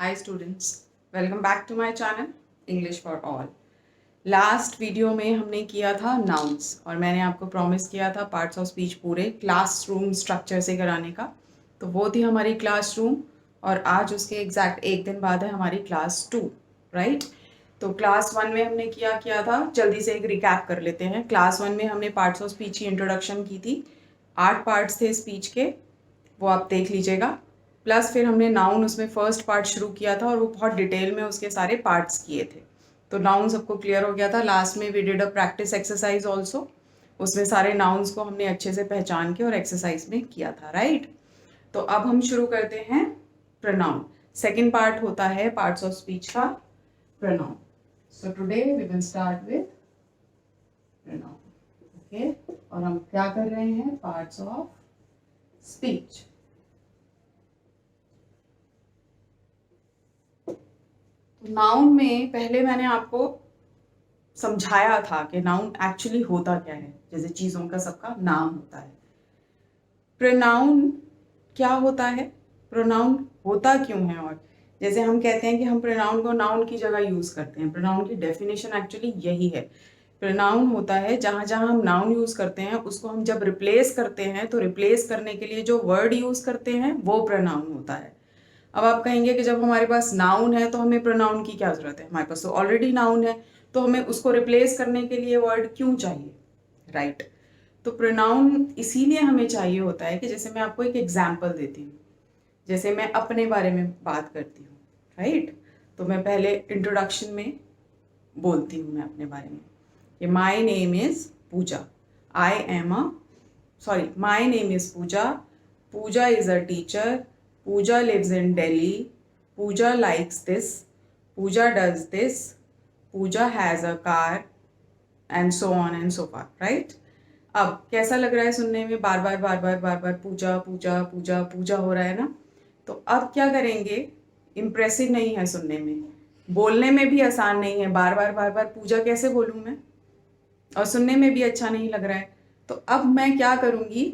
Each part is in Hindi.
Hi students, welcome back to my channel English for all. Last video में हमने किया था नाउन्स और मैंने आपको प्रॉमिस किया था पार्ट्स ऑफ स्पीच पूरे क्लासरूम स्ट्रक्चर से कराने का। तो वो थी हमारी क्लासरूम और आज उसके एग्जैक्ट एक दिन बाद है हमारी क्लास 2, राइट। तो क्लास 1 में हमने किया था, जल्दी से एक रिकैप कर लेते हैं। क्लास 1 में हमने पार्ट्स ऑफ स्पीच की इंट्रोडक्शन की थी। 8 पार्ट्स थे स्पीच के, वो आप देख लीजिएगा। प्लस फिर हमने नाउन उसमें फर्स्ट पार्ट शुरू किया था और वो बहुत डिटेल में उसके सारे पार्ट्स किए थे। तो नाउन सबको क्लियर हो गया था। लास्ट में we did a practice exercise also, उसमें सारे नाउन्स को हमने अच्छे से पहचान के और एक्सरसाइज में किया था, राइट। तो अब हम शुरू करते हैं प्रोनाउन। सेकेंड पार्ट होता है पार्ट्स ऑफ स्पीच का pronoun. So today we will start with pronoun, okay. और हम क्या कर रहे हैं, पार्ट्स ऑफ स्पीच। नाउन में पहले मैंने आपको समझाया था कि नाउन एक्चुअली होता क्या है, जैसे चीजों का सबका नाम होता है। प्रोनाउन क्या होता है, प्रोनाउन होता क्यों है, और जैसे हम कहते हैं कि हम प्रोनाउन को नाउन की जगह यूज करते हैं, प्रोनाउन की डेफिनेशन एक्चुअली यही है। प्रोनाउन होता है जहां जहां हम नाउन यूज करते हैं उसको हम जब रिप्लेस करते हैं तो रिप्लेस करने के लिए जो वर्ड यूज करते हैं वो प्रोनाउन होता है। अब आप कहेंगे कि जब हमारे पास नाउन है तो हमें प्रोनाउन की क्या जरूरत है, हमारे पास तो ऑलरेडी नाउन है, तो हमें उसको रिप्लेस करने के लिए वर्ड क्यों चाहिए, राइट। तो प्रोनाउन इसीलिए हमें चाहिए होता है कि जैसे मैं आपको एक एग्जाम्पल देती हूँ, जैसे मैं अपने बारे में बात करती हूँ, राइट। तो मैं पहले इंट्रोडक्शन में बोलती हूँ मैं अपने बारे में कि my name is Pooja, I am a my name is Pooja. Pooja is a teacher. Pooja lives in Delhi. Pooja likes this. Pooja does this. Pooja has a car, and so on and so forth, right? अब कैसा लग रहा है सुनने में, बार बार बार बार बार बार पूजा पूजा पूजा पूजा हो रहा है ना। तो अब क्या करेंगे, इम्प्रेसिव नहीं है सुनने में, बोलने में भी आसान नहीं है, बार बार बार बार पूजा कैसे बोलूँ मैं, और सुनने में भी अच्छा नहीं लग रहा है। तो अब मैं क्या करूंगी,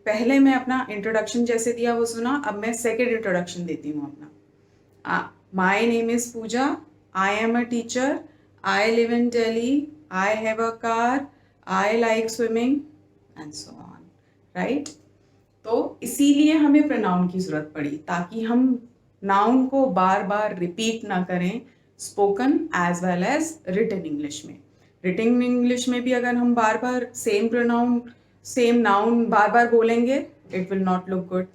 पहले मैं अपना इंट्रोडक्शन जैसे दिया वो सुना, अब मैं सेकेंड इंट्रोडक्शन देती हूँ अपना। My name is Pooja, I am a teacher, I live in Delhi, I have a car, I like swimming and so on, right. तो इसीलिए हमें प्रोनाउन की जरूरत पड़ी, ताकि हम नाउन को बार बार रिपीट ना करें, spoken as well as written English में। रिटन इंग्लिश में भी अगर हम बार बार सेम प्रोनाउन सेम नाउन बार बार बोलेंगे, it will not look good.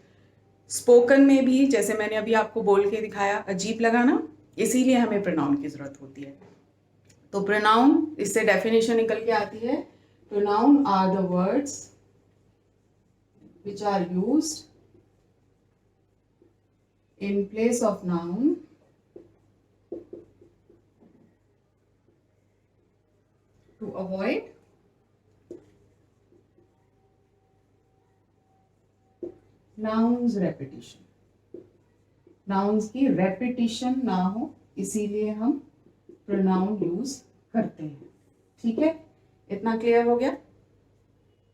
Spoken में भी जैसे मैंने अभी आपको बोल के दिखाया, अजीब लगा ना, इसीलिए हमें प्रोनाउन की जरूरत होती है। तो प्रोनाउन, इससे डेफिनेशन निकल के आती है, pronoun are the words which are used in place of noun to avoid nouns repetition। nouns की repetition ना हो, इसीलिए हम pronoun यूज करते हैं, ठीक है। इतना क्लियर हो गया।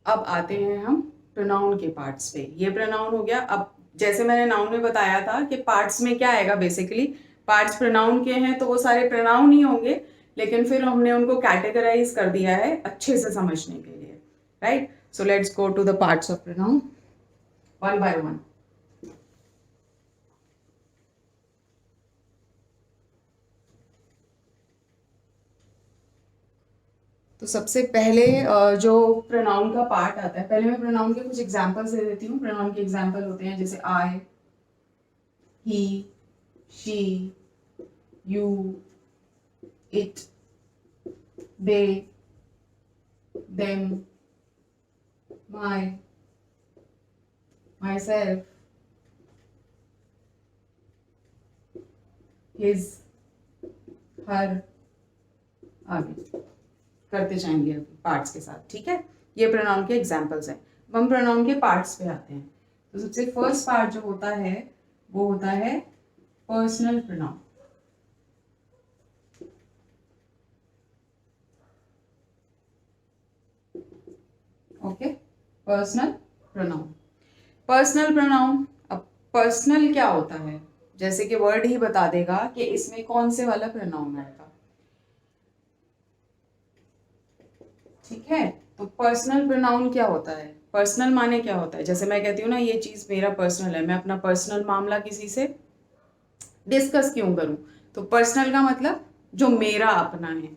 अब आते हैं हम प्रोनाउन के पार्ट्स पे। ये प्रोनाउन हो गया। अब जैसे मैंने नाउन में बताया था कि पार्ट्स में क्या आएगा, बेसिकली पार्ट्स प्रोनाउन के हैं तो वो सारे प्रोनाउन ही होंगे, लेकिन फिर हमने उनको कैटेगराइज कर दिया है अच्छे से समझने के लिए, right. So let's go to the parts of pronoun one by one. तो सबसे पहले जो प्रोनाउन का पार्ट आता है, पहले मैं प्रोनाउन के कुछ एग्जांपल्स दे देती हूँ। प्रोनाउन के एग्जांपल होते हैं जैसे आई, ही, she, you, it, they, them, my, myself, his, her, आगे करते जाएंगे पार्ट्स के साथ, ठीक है। ये प्रोनाउन के एग्जांपल्स हैं। अब हम प्रोनाउन के पार्ट्स पे आते हैं। तो सबसे फर्स्ट पार्ट जो होता है वो होता है personal pronoun. Okay, personal pronoun. Personal pronoun, अब पर्सनल क्या होता है, जैसे कि वर्ड ही बता देगा कि इसमें कौन से वाला प्रोनाउन आएगा। ठीक है, तो पर्सनल प्रोनाउन क्या होता है? पर्सनल माने क्या होता है? जैसे मैं कहती हूँ ना ये चीज मेरा पर्सनल है, मैं अपना पर्सनल मामला किसी से डिस्कस क्यों करूं? तो पर्सनल का मतलब जो मेरा अपना है,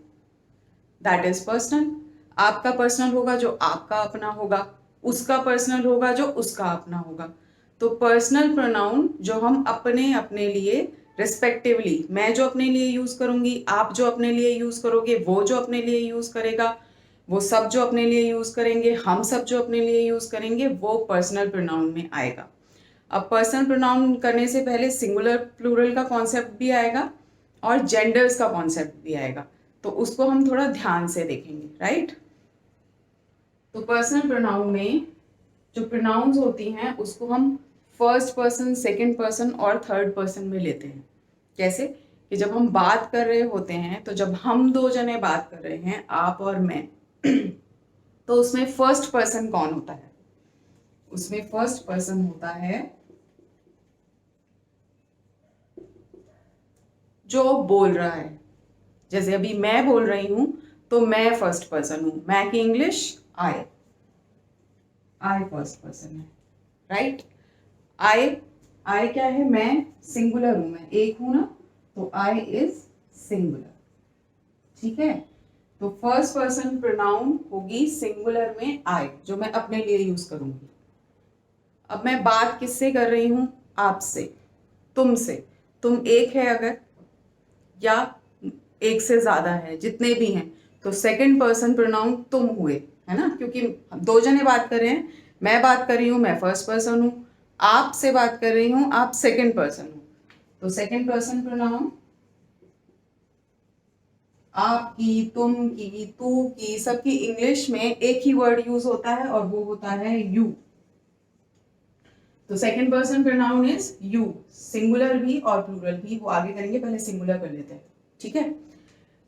दैट इज पर्सनल। आपका पर्सनल होगा जो आपका अपना होगा, उसका पर्सनल होगा जो उसका अपना होगा। तो पर्सनल प्रोनाउन जो हम अपने अपने लिए रिस्पेक्टिवली, मैं जो अपने लिए यूज करूंगी, आप जो अपने लिए यूज करोगे, वो जो अपने लिए यूज करेगा, वो सब जो अपने लिए यूज करेंगे, हम सब जो अपने लिए यूज करेंगे, वो पर्सनल प्रोनाउन में आएगा। अब पर्सनल प्रोनाउन करने से पहले सिंगुलर प्लूरल का कॉन्सेप्ट भी आएगा और जेंडर्स का कॉन्सेप्ट भी आएगा, तो उसको हम थोड़ा ध्यान से देखेंगे, राइट। तो पर्सनल प्रोनाउन में जो प्रोनाउंस होती हैं उसको हम फर्स्ट पर्सन, सेकंड पर्सन और थर्ड पर्सन में लेते हैं। कैसे कि जब हम बात कर रहे होते हैं, तो जब हम दो जने बात कर रहे हैं, आप और मैं, तो उसमें फर्स्ट पर्सन कौन होता है? उसमें फर्स्ट पर्सन होता है जो बोल रहा है। जैसे अभी मैं बोल रही हूं तो मैं फर्स्ट पर्सन हूं, मैं की English I, I first person है, राइट। आई, आई क्या है? मैं सिंगुलर हूं, मैं एक हूं ना, तो आई इज सिंगुलर। ठीक है, तो फर्स्ट पर्सन प्रोनाउन होगी सिंगुलर में आई, जो मैं अपने लिए यूज करूंगी। अब मैं बात किससे कर रही हूं? आपसे, तुमसे। तुम एक है अगर, या एक से ज्यादा है, जितने भी हैं, तो सेकंड पर्सन प्रोनाउन तुम हुए, है ना, क्योंकि दो जने बात कर रहे हैं। मैं बात कर रही हूं, मैं फर्स्ट पर्सन हूं, आप से बात कर रही हूं, आप सेकंड पर्सन हो, तो सेकंड पर्सन प्रोनाउन आपकी, तुम की, तू की, सबकी इंग्लिश में एक ही वर्ड यूज होता है और वो होता है यू। तो second person pronoun is you, singular भी और प्लूरल भी, वो आगे करेंगे, पहले सिंगुलर कर लेते हैं। ठीक है,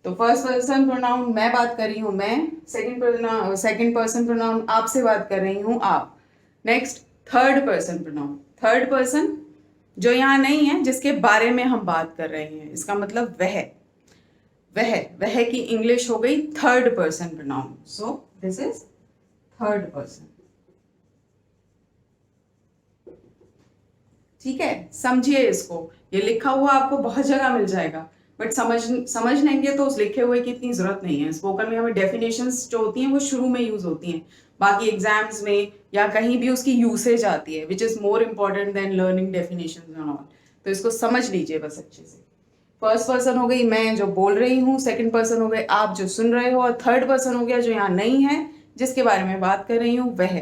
तो फर्स्ट पर्सन प्रोनाउन मैं बात कर रही हूं मैं, सेकंड पर्सन प्रोनाउन आपसे बात कर रही हूं आप। Next third person pronoun, third person जो यहाँ नहीं है, जिसके बारे में हम बात कर रहे हैं, इसका मतलब वह, वह की इंग्लिश हो गई third person pronoun. So this is third person. ठीक है, समझिए इसको, ये लिखा हुआ आपको बहुत जगह मिल जाएगा, बट समझ लेंगे तो उस लिखे हुए की इतनी जरूरत नहीं है। स्पोकन में हमें डेफिनेशंस जो होती हैं वो शुरू में यूज होती हैं, बाकी एग्जाम्स में या कहीं भी उसकी यूसेज आती है, which is more important than learning definitions and all. तो इसको समझ लीजिए बस अच्छे से। फर्स्ट पर्सन हो गई मैं जो बोल रही हूँ, सेकंड पर्सन हो गए आप जो सुन रहे हो, और थर्ड पर्सन हो गया जो यहाँ नहीं है, जिसके बारे में बात कर रही हूँ, वह।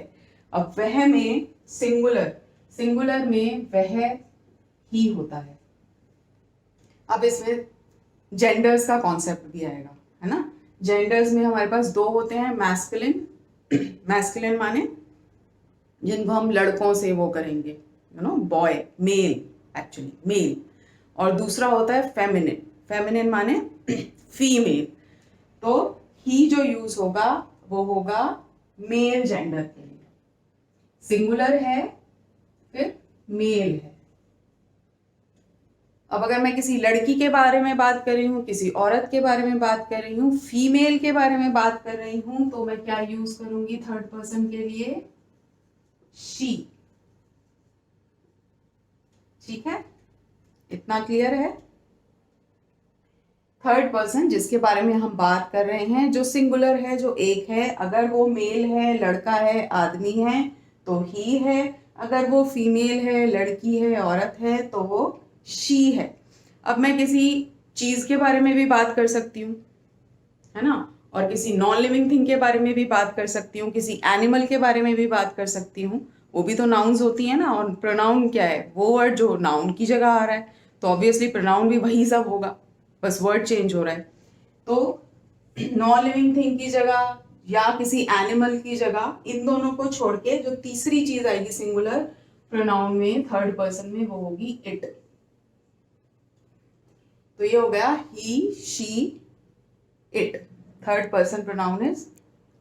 अब वह में सिंगुलर, सिंगुलर में वह ही होता है। अब इसमें जेंडर्स का कॉन्सेप्ट भी आएगा, है ना। जेंडर्स में हमारे पास दो होते हैं, मैस्कुलिन, मैस्कुलिन माने जिनको हम लड़कों से वो करेंगे, you know, boy, male, actually male. और दूसरा होता है फेमिनिन, फेमिनिन माने फीमेल। तो ही जो यूज होगा वो होगा मेल जेंडर के लिए, सिंगुलर है फिर मेल है। अब अगर मैं किसी लड़की के बारे में बात कर रही हूँ, किसी औरत के बारे में बात कर रही हूँ, फीमेल के बारे में बात कर रही हूँ, तो मैं क्या यूज करूंगी थर्ड पर्सन के लिए? शी। ठीक है, इतना क्लियर है। थर्ड पर्सन जिसके बारे में हम बात कर रहे हैं, जो सिंगुलर है, जो एक है, अगर वो मेल है, लड़का है, आदमी है, तो ही है। अगर वो फीमेल है, लड़की है, औरत है, तो वो शी है। अब मैं किसी चीज के बारे में भी बात कर सकती हूँ, है ना, और किसी नॉन लिविंग थिंग के बारे में भी बात कर सकती हूँ, किसी एनिमल के बारे में भी बात कर सकती हूँ, वो भी तो नाउन्स होती है ना। और प्रोनाउन क्या है? वो वर्ड जो नाउन की जगह आ रहा है, तो ऑब्वियसली प्रोनाउन भी वही सब होगा, बस वर्ड चेंज हो रहा है। तो नॉन लिविंग थिंग की जगह या किसी एनिमल की जगह, इन दोनों को छोड़ के जो तीसरी चीज आएगी सिंगुलर प्रोनाउन में, थर्ड पर्सन में, वो होगी इट। तो ये हो गया he, she, it. Third person pronoun is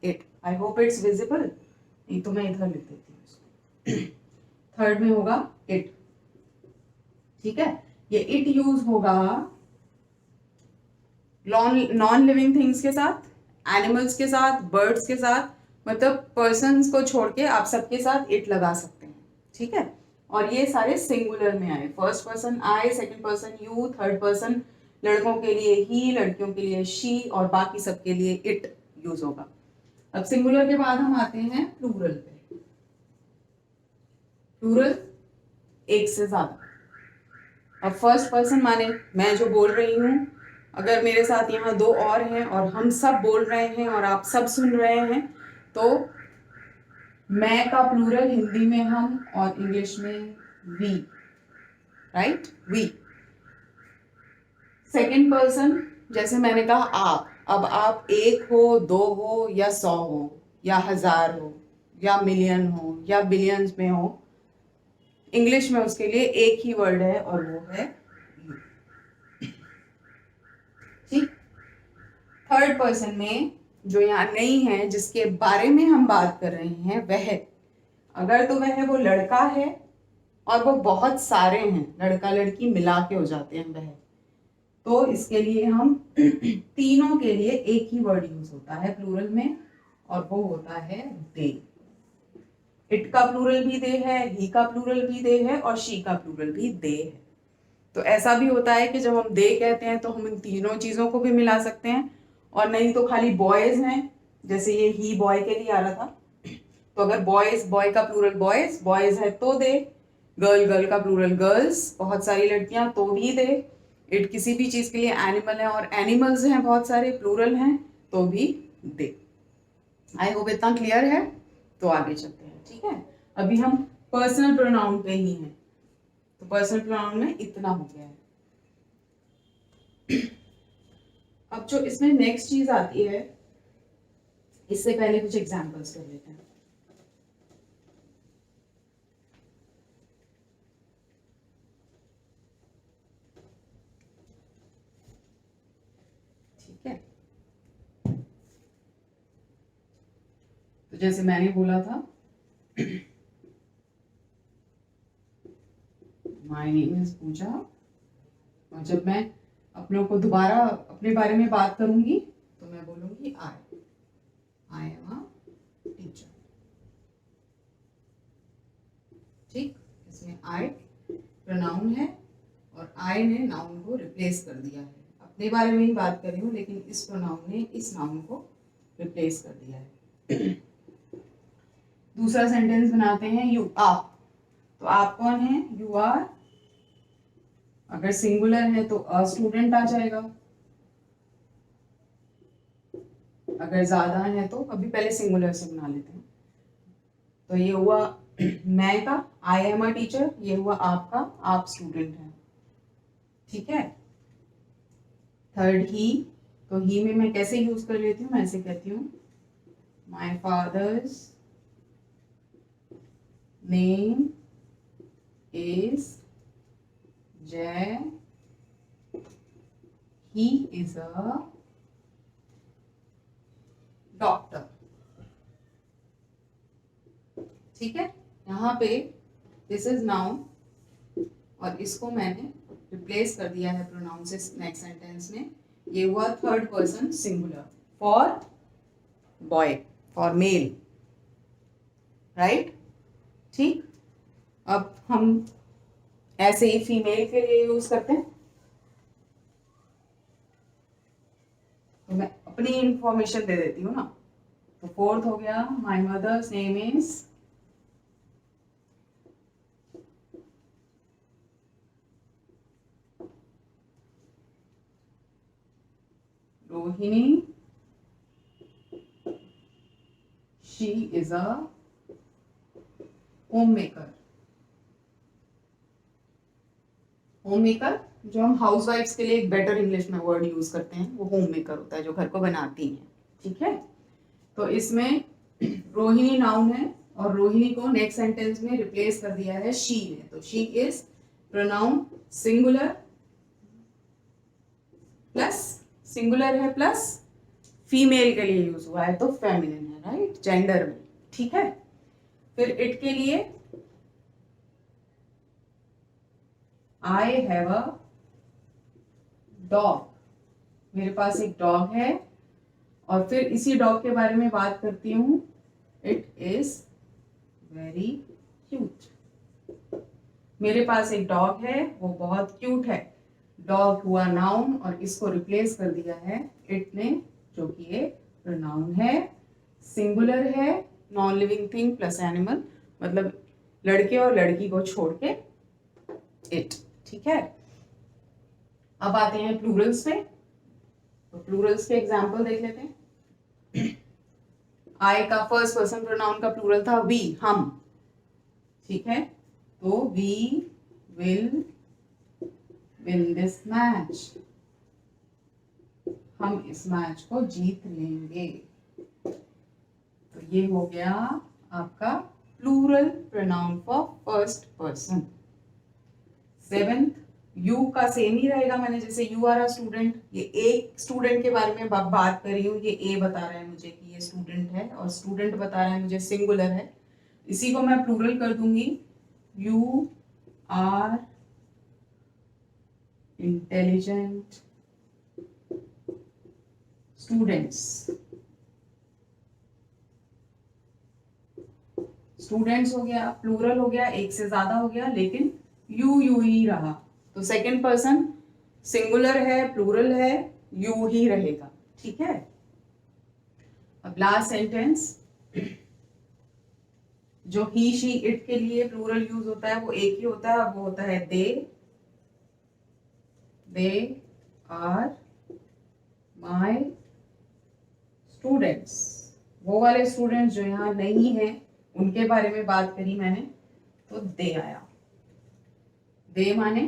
it. I hope it's visible. नहीं तो मैं इधर लिख देती हूँ इसको। थर्ड में होगा इट। ठीक है, ये इट यूज होगा नॉन लिविंग थिंग्स के साथ, एनिमल्स के साथ, बर्ड्स के साथ, मतलब पर्सन्स को छोड़ के आप सबके साथ इट लगा सकते हैं, ठीक है। और ये सारे सिंगुलर में आए, first person I, second person you, third person लड़कों के लिए ही, लड़कियों के लिए शी, और बाकी सबके लिए इट यूज होगा। अब सिंगुलर के बाद हम आते हैं प्लूरल पे। प्लूरल एक से ज्यादा। अब फर्स्ट पर्सन माने मैं जो बोल रही हूं, अगर मेरे साथ यहाँ दो और हैं और हम सब बोल रहे हैं और आप सब सुन रहे हैं, तो मैं का प्लूरल हिंदी में हम और इंग्लिश में we, right, we. Second person जैसे मैंने कहा आप, अब आप एक हो, दो हो, या 100 हो, या 1000 हो, या मिलियन हो, या बिलियंस में हो, इंग्लिश में उसके लिए एक ही वर्ड है और वो है यू, ठीक। थर्ड पर्सन में जो यहाँ नहीं है, जिसके बारे में हम बात कर रहे हैं, वह अगर तो वह वो लड़का है और वो बहुत सारे हैं, लड़का लड़की मिला के हो जाते हैं वह, तो इसके लिए हम तीनों के लिए एक ही वर्ड यूज होता है प्लूरल में, और वो होता है दे। इट का प्लूरल भी दे है, ही का प्लूरल भी दे है, और शी का प्लूरल भी दे है। तो ऐसा भी होता है कि जब हम दे कहते हैं तो हम इन तीनों चीजों को भी मिला सकते हैं, और नहीं तो खाली बॉयज हैं, जैसे ये ही बॉय के लिए आ रहा था, तो अगर बॉयज, बॉय का प्लूरल बॉयज, बॉयज है तो दे, गर्ल, गर्ल का प्लूरल गर्ल्स, बहुत सारी लड़कियां तो भी दे। इट किसी भी चीज के लिए एनिमल है और एनिमल्स हैं बहुत सारे, प्लूरल हैं तो भी दे। आई होप इतना क्लियर है। तो आगे चलते हैं, ठीक है। अभी हम पर्सनल प्रोनाउन पे ही हैं, तो पर्सनल प्रोनाउन में इतना हो गया है। अब जो इसमें नेक्स्ट चीज आती है, इससे पहले कुछ एग्जांपल्स कर लेते हैं। ठीक है, तो जैसे मैंने बोला था, माय नेम इज पूजा, और जब मैं अपनों को दोबारा अपने बारे में बात करूंगी तो मैं बोलूंगी आई एम अ टीचर, ठीक। इसमें आई प्रोनाउन है और आई ने नाउन को रिप्लेस कर दिया है। अपने बारे में ही बात कर रही हूँ, लेकिन इस प्रोनाउन ने इस नाउन को रिप्लेस कर दिया है। दूसरा सेंटेंस बनाते हैं, यू आप, तो आप कौन है, यू आर। अगर सिंगुलर है तो अ स्टूडेंट आ जाएगा, अगर ज्यादा है तो अभी पहले सिंगुलर से बना लेते हैं। तो ये हुआ मैं का, आई एम अ टीचर, ये हुआ आपका, आप स्टूडेंट हैं, ठीक है। थर्ड ही, तो ही में मैं कैसे यूज कर लेती हूँ, मैं ऐसे कहती हूँ, माय फादर्स नेम इज जय, ही इज अ डॉक्टर, ठीक है। यहाँ पे दिस इज नाउन और इसको मैंने रिप्लेस कर दिया है प्रोनाउन से नेक्स्ट सेंटेंस में। ये हुआ third person singular for boy, for male, right, ठीक। अब हम ऐसे ही फीमेल के लिए यूज करते हैं, तो मैं अपनी इंफॉर्मेशन दे देती हूँ ना। तो फोर्थ हो गया, my mother's name is Rohini, she is a home maker. Home maker जो हम हाउस वाइफ्स के लिए एक बेटर इंग्लिश में वर्ड यूज करते हैं, वो होम मेकर होता है, जो घर को बनाती हैं, ठीक है। तो इसमें रोहिणी नाउन है और रोहिणी को नेक्स्ट सेंटेंस में रिप्लेस कर दिया है शी ने, तो she is pronoun singular plus, singular है प्लस फीमेल के लिए यूज हुआ है तो फेमिनिन है, राइट, जेंडर में, ठीक है। फिर इट के लिए, I have a डॉग, मेरे पास एक डॉग है और फिर इसी डॉग के बारे में बात करती हूँ, इट इज वेरी क्यूट। मेरे पास एक डॉग है, वो बहुत क्यूट है। डॉग हुआ नाउन और इसको रिप्लेस कर दिया है इट ने, जो कि ये प्रोनाउन है, सिंगुलर है, non living thing plus animal, मतलब लड़के और लड़की को छोड़ के इट। ठीक है, अब आते हैं प्लूरल्स पे। तो प्लूरल्स के एग्जांपल देख लेते हैं। आई का फर्स्ट पर्सन प्रोनाउन का प्लूरल था वी, हम। ठीक है, तो we will win this match, हम इस मैच को जीत लेंगे। तो ये हो गया आपका plural pronoun for first person. Seventh, you का सेम ही रहेगा, मैंने जैसे यू आर अ स्टूडेंट, ये एक स्टूडेंट के बारे में बात कर रही हूँ, ये ए बता रहा है मुझे कि ये स्टूडेंट है और स्टूडेंट बता रहा है मुझे सिंगुलर है, इसी को मैं प्लूरल कर दूंगी, you are intelligent students. Students हो गया, प्लूरल हो गया, एक से ज्यादा हो गया, लेकिन यू ही रहा, तो सेकंड पर्सन सिंगुलर है, प्लूरल है, यू ही रहेगा। ठीक है, अब लास्ट सेंटेंस, जो ही शी इट के लिए प्लूरल यूज होता है वो एक ही होता है, वो होता है दे आर माय स्टूडेंट्स। वो वाले स्टूडेंट्स जो यहाँ नहीं है उनके बारे में बात करी मैंने, तो दे आया। दे माने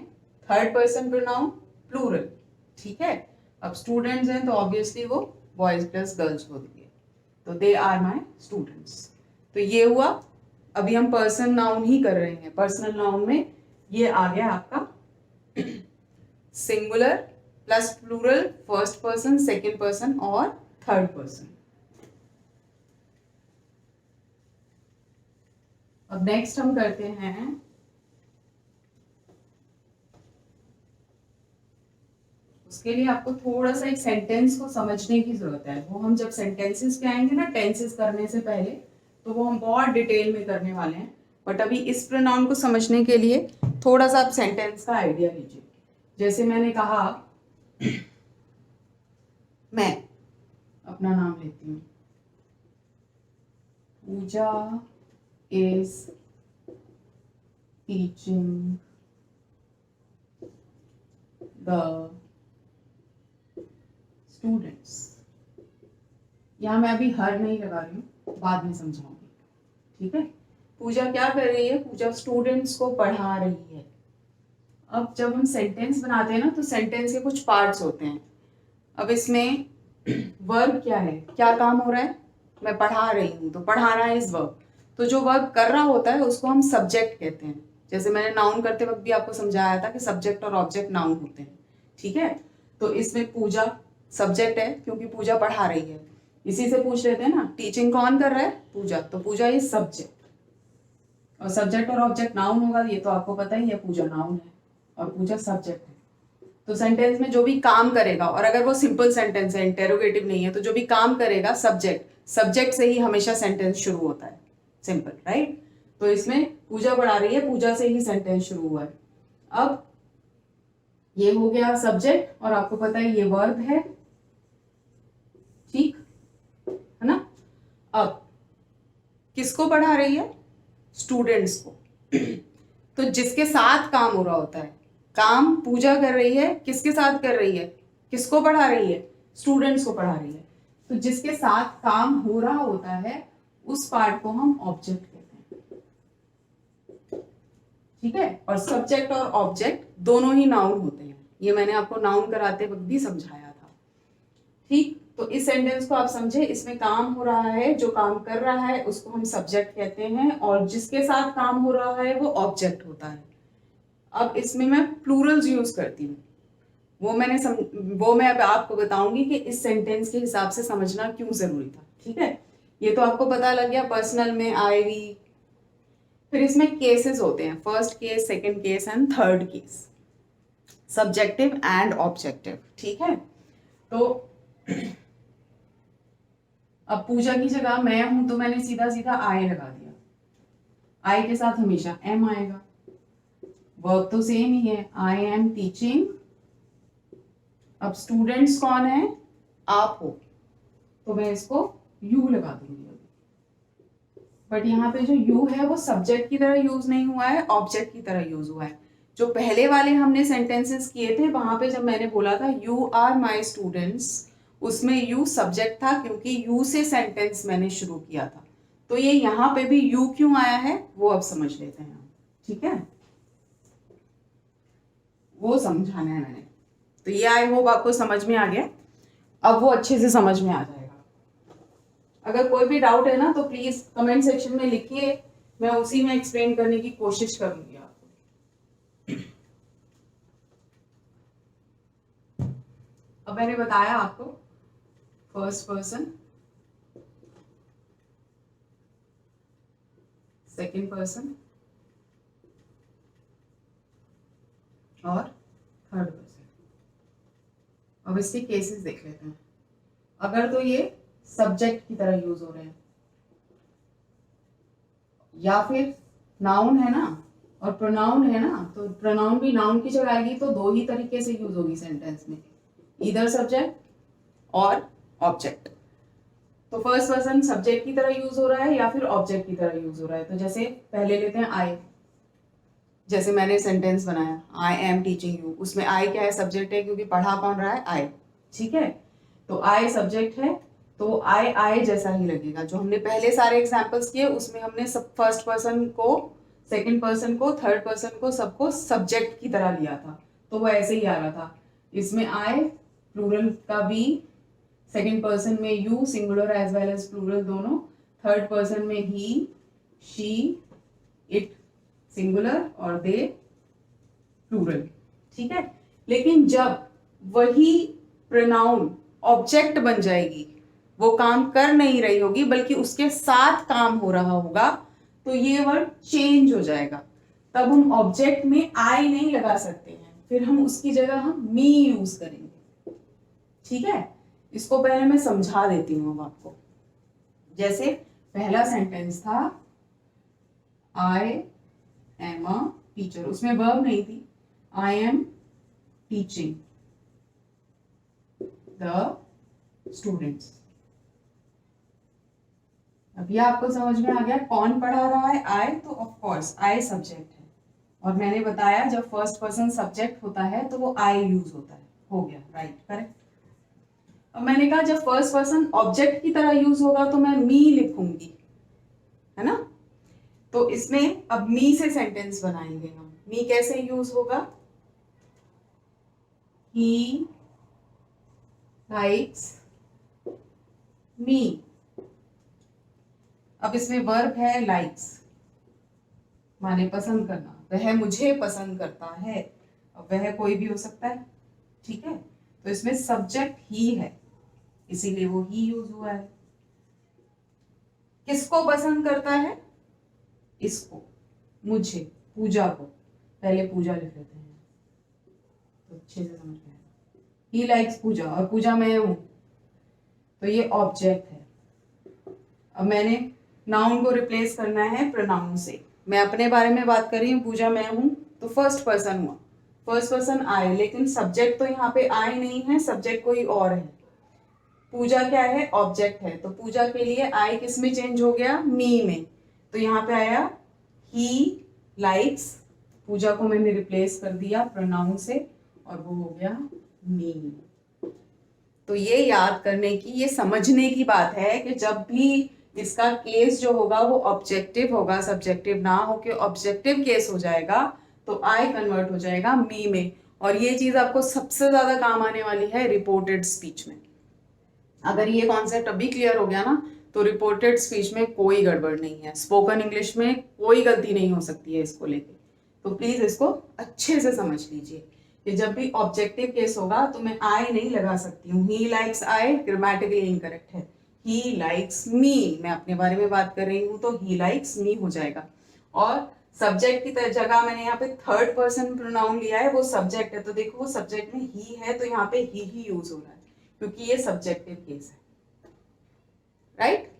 थर्ड पर्सन प्रोनाउन, प्लूरल। ठीक है, अब स्टूडेंट्स हैं तो ऑब्वियसली वो बॉयज प्लस गर्ल्स हो गए, तो दे आर माय स्टूडेंट्स। तो ये हुआ, अभी हम पर्सन नाउन ही कर रहे हैं। पर्सनल नाउन में ये आ गया आपका singular plus plural, first person, second person और थर्ड पर्सन। अब नेक्स्ट हम करते हैं उसके लिए आपको थोड़ा सा एक सेंटेंस को समझने की जरूरत है। वो हम जब सेंटेंसेस पे आएंगे ना, टेंसेस करने से पहले, तो वो हम बहुत डिटेल में करने वाले हैं, बट अभी इस प्रोनाउन को समझने के लिए थोड़ा सा आप सेंटेंस का आइडिया लीजिए। जैसे मैंने कहा, मैं अपना नाम लेती हूँ, पूजा इज टीचिंग द स्टूडेंट्स। यहां मैं अभी हर नहीं लगा रही हूँ, बाद में समझाऊंगी। ठीक है, पूजा क्या कर रही है? पूजा स्टूडेंट्स को पढ़ा रही है। अब जब हम सेंटेंस बनाते हैं ना, तो सेंटेंस के कुछ पार्ट्स होते हैं। अब इसमें वर्ब क्या है, क्या काम हो रहा है? मैं पढ़ा रही हूँ, तो पढ़ाना इज वर्ब। तो जो वर्ब कर रहा होता है उसको हम सब्जेक्ट कहते हैं। जैसे मैंने नाउन करते वक्त भी आपको समझाया था कि सब्जेक्ट और ऑब्जेक्ट नाउन होते हैं। ठीक है, तो इसमें पूजा सब्जेक्ट है क्योंकि पूजा पढ़ा रही है। इसी से पूछ लेते हैं ना, टीचिंग कौन कर रहा है? पूजा। तो पूजा इज सब्जेक्ट, और सब्जेक्ट और ऑब्जेक्ट नाउन होगा, ये तो आपको पता ही है। पूजा नाउन है और पूजा सब्जेक्ट है। तो सेंटेंस में जो भी काम करेगा, और अगर वो सिंपल सेंटेंस है, इंटेरोगेटिव नहीं है, तो जो भी काम करेगा सब्जेक्ट से ही हमेशा सेंटेंस शुरू होता है। Simple, right? तो इसमें पूजा पढ़ा रही है, पूजा से ही सेंटेंस शुरू हुआ है। अब ये हो गया सब्जेक्ट, और आपको पता है ये वर्ब है। ठीक है ना? अब किसको पढ़ा रही है? स्टूडेंट्स को। तो जिसके साथ काम हो रहा होता है, काम पूजा कर रही है, किसके साथ कर रही है? किसको पढ़ा रही है? स्टूडेंट्स को पढ़ा रही है। तो जिसके साथ काम हो रहा होता है उस पार्ट को हम ऑब्जेक्ट कहते हैं। ठीक है, और सब्जेक्ट और ऑब्जेक्ट दोनों ही नाउन होते हैं। ये मैंने आपको नाउन कराते वक्त भी समझाया था। ठीक, तो इस सेंटेंस को आप समझे, इसमें काम हो रहा है, जो काम कर रहा है उसको हम सब्जेक्ट कहते हैं, और जिसके साथ काम हो रहा है वो ऑब्जेक्ट होता है। अब इसमें मैं प्लूरल्स यूज करती हूँ, वो मैं अब आपको बताऊंगी कि इस सेंटेंस के हिसाब से समझना क्यों जरूरी था। ठीक है, ये तो आपको पता लग गया पर्सनल में आई वी। फिर इसमें केसेस होते हैं, first case, second case and third case. Subjective and objective, ठीक है। तो अब पूजा की जगह मैं हूं तो मैंने सीधा सीधा आई लगा दिया, आई के साथ हमेशा एम आएगा, वर्ब तो सेम ही है, आई एम टीचिंग। अब स्टूडेंट्स कौन है, आप हो, तो मैं इसको यू लगा दूंगी। बट यहाँ पे जो यू है वो सब्जेक्ट की तरह यूज नहीं हुआ है, ऑब्जेक्ट की तरह यूज हुआ है। जो पहले वाले हमने सेंटेंसेस किए थे वहां पे जब मैंने बोला था यू आर माई स्टूडेंट्स, उसमें यू सब्जेक्ट था क्योंकि यू से सेंटेंस मैंने शुरू किया था। तो ये यहाँ पे भी यू क्यों आया है वो अब समझ लेते हैं हम, ठीक है, वो समझाना है मैंने। तो ये आई होप आपको समझ में आ गया, अब वो अच्छे से समझ में आ जाएगा। अगर कोई भी डाउट है ना तो प्लीज कमेंट सेक्शन में लिखिए, मैं उसी में एक्सप्लेन करने की कोशिश करूंगी आपको। अब मैंने बताया आपको फर्स्ट पर्सन, सेकंड पर्सन और थर्ड पर्सन। अब इसके केसेस देख लेते हैं। अगर तो ये सब्जेक्ट की तरह यूज हो रहे हैं या फिर नाउन है ना और प्रोनाउन है ना, तो प्रोनाउन भी नाउन की जगह आएगी तो दो ही तरीके से यूज होगी सेंटेंस में, ईदर सब्जेक्ट और ऑब्जेक्ट। तो फर्स्ट पर्सन सब्जेक्ट की तरह यूज हो रहा है या फिर ऑब्जेक्ट की तरह यूज हो रहा है। तो जैसे पहले लेते हैं आई, जैसे मैंने सेंटेंस बनाया आई एम टीचिंग यू, उसमें आई क्या है, सब्जेक्ट है क्योंकि पढ़ा कौन रहा है, आई, ठीक है। तो आई सब्जेक्ट है तो आई आई जैसा ही लगेगा। जो हमने पहले सारे एग्जांपल्स किए उसमें हमने सब फर्स्ट पर्सन को, सेकंड पर्सन को, थर्ड पर्सन को, सबको सब्जेक्ट की तरह लिया था, तो वो ऐसे ही आ रहा था। इसमें आई प्लूरल का बी, सेकंड पर्सन में you singular as well as plural दोनों, थर्ड पर्सन में ही, शी, इट सिंगुलर और दे प्लूरल, ठीक है। लेकिन जब वही प्रोनाउन ऑब्जेक्ट बन जाएगी, वो काम कर नहीं रही होगी बल्कि उसके साथ काम हो रहा होगा, तो ये वर्ड चेंज हो जाएगा। तब हम ऑब्जेक्ट में आई नहीं लगा सकते हैं, फिर हम उसकी जगह हम मी यूज करेंगे, ठीक है। इसको पहले मैं समझा देती हूँ अब आपको। जैसे पहला सेंटेंस था आई एम अ टीचर, उसमें वर्ब नहीं थी, I am teaching the students. अब ये आपको समझ में आ गया कौन पढ़ा रहा है, आई, तो ऑफ कोर्स आई सब्जेक्ट है। और मैंने बताया जब फर्स्ट पर्सन सब्जेक्ट होता है तो वो आई यूज होता है, हो गया, राइट, करेक्ट। अब मैंने कहा जब फर्स्ट पर्सन ऑब्जेक्ट की तरह यूज होगा तो मैं मी लिखूंगी, है ना। तो इसमें अब मी से सेंटेंस बनाएंगे हम। मी कैसे यूज होगा, ही लाइक्स मी। अब इसमें वर्ब है लाइक्स, माने पसंद करना, वह मुझे पसंद करता है। अब वह कोई भी हो सकता है, ठीक है। तो इसमें सब्जेक्ट ही है इसीलिए वो ही यूज हुआ है। किसको पसंद करता है, इसको, मुझे, पूजा को, पहले पूजा लिख लेते हैं तो अच्छे से समझ में आएगा। ही लाइक्स पूजा, और पूजा मैं हूं तो ये ऑब्जेक्ट है। अब मैंने नाउन को रिप्लेस करना है प्रोनाउन से। मैं अपने बारे में बात कर रही हूँ, पूजा मैं हूं तो फर्स्ट पर्सन हुआ, फर्स्ट पर्सन आई, लेकिन सब्जेक्ट तो यहाँ पे आई नहीं है, सब्जेक्ट कोई और है। पूजा क्या है, ऑब्जेक्ट है, तो पूजा के लिए आई किस में चेंज हो गया, मी में। तो यहाँ पे आया ही लाइक्स, पूजा को मैंने रिप्लेस कर दिया प्रोनाउन से और वो हो गया मी। तो ये याद करने की, ये समझने की बात है कि जब भी इसका केस जो होगा वो ऑब्जेक्टिव होगा, सब्जेक्टिव ना हो के ऑब्जेक्टिव केस हो जाएगा, तो आई कन्वर्ट हो जाएगा मी में। और ये चीज आपको सबसे ज्यादा काम आने वाली है रिपोर्टेड स्पीच में। अगर ये कॉन्सेप्ट अभी क्लियर हो गया ना तो रिपोर्टेड स्पीच में कोई गड़बड़ नहीं है, स्पोकन इंग्लिश में कोई गलती नहीं हो सकती है इसको लेके। तो प्लीज इसको अच्छे से समझ लीजिए कि जब भी ऑब्जेक्टिव केस होगा तो मैं आई नहीं लगा सकती हूँ। He likes I grammatically incorrect है, ही लाइक्स मी, मैं अपने बारे में बात कर रही हूँ तो ही लाइक्स मी हो जाएगा। और सब्जेक्ट की जगह मैंने यहाँ पे थर्ड पर्सन प्रोनाउन लिया है, वो सब्जेक्ट है, तो देखो वो सब्जेक्ट में ही है, तो यहाँ पे ही यूज हो रहा है क्योंकि ये सब्जेक्टिव केस है, राइट।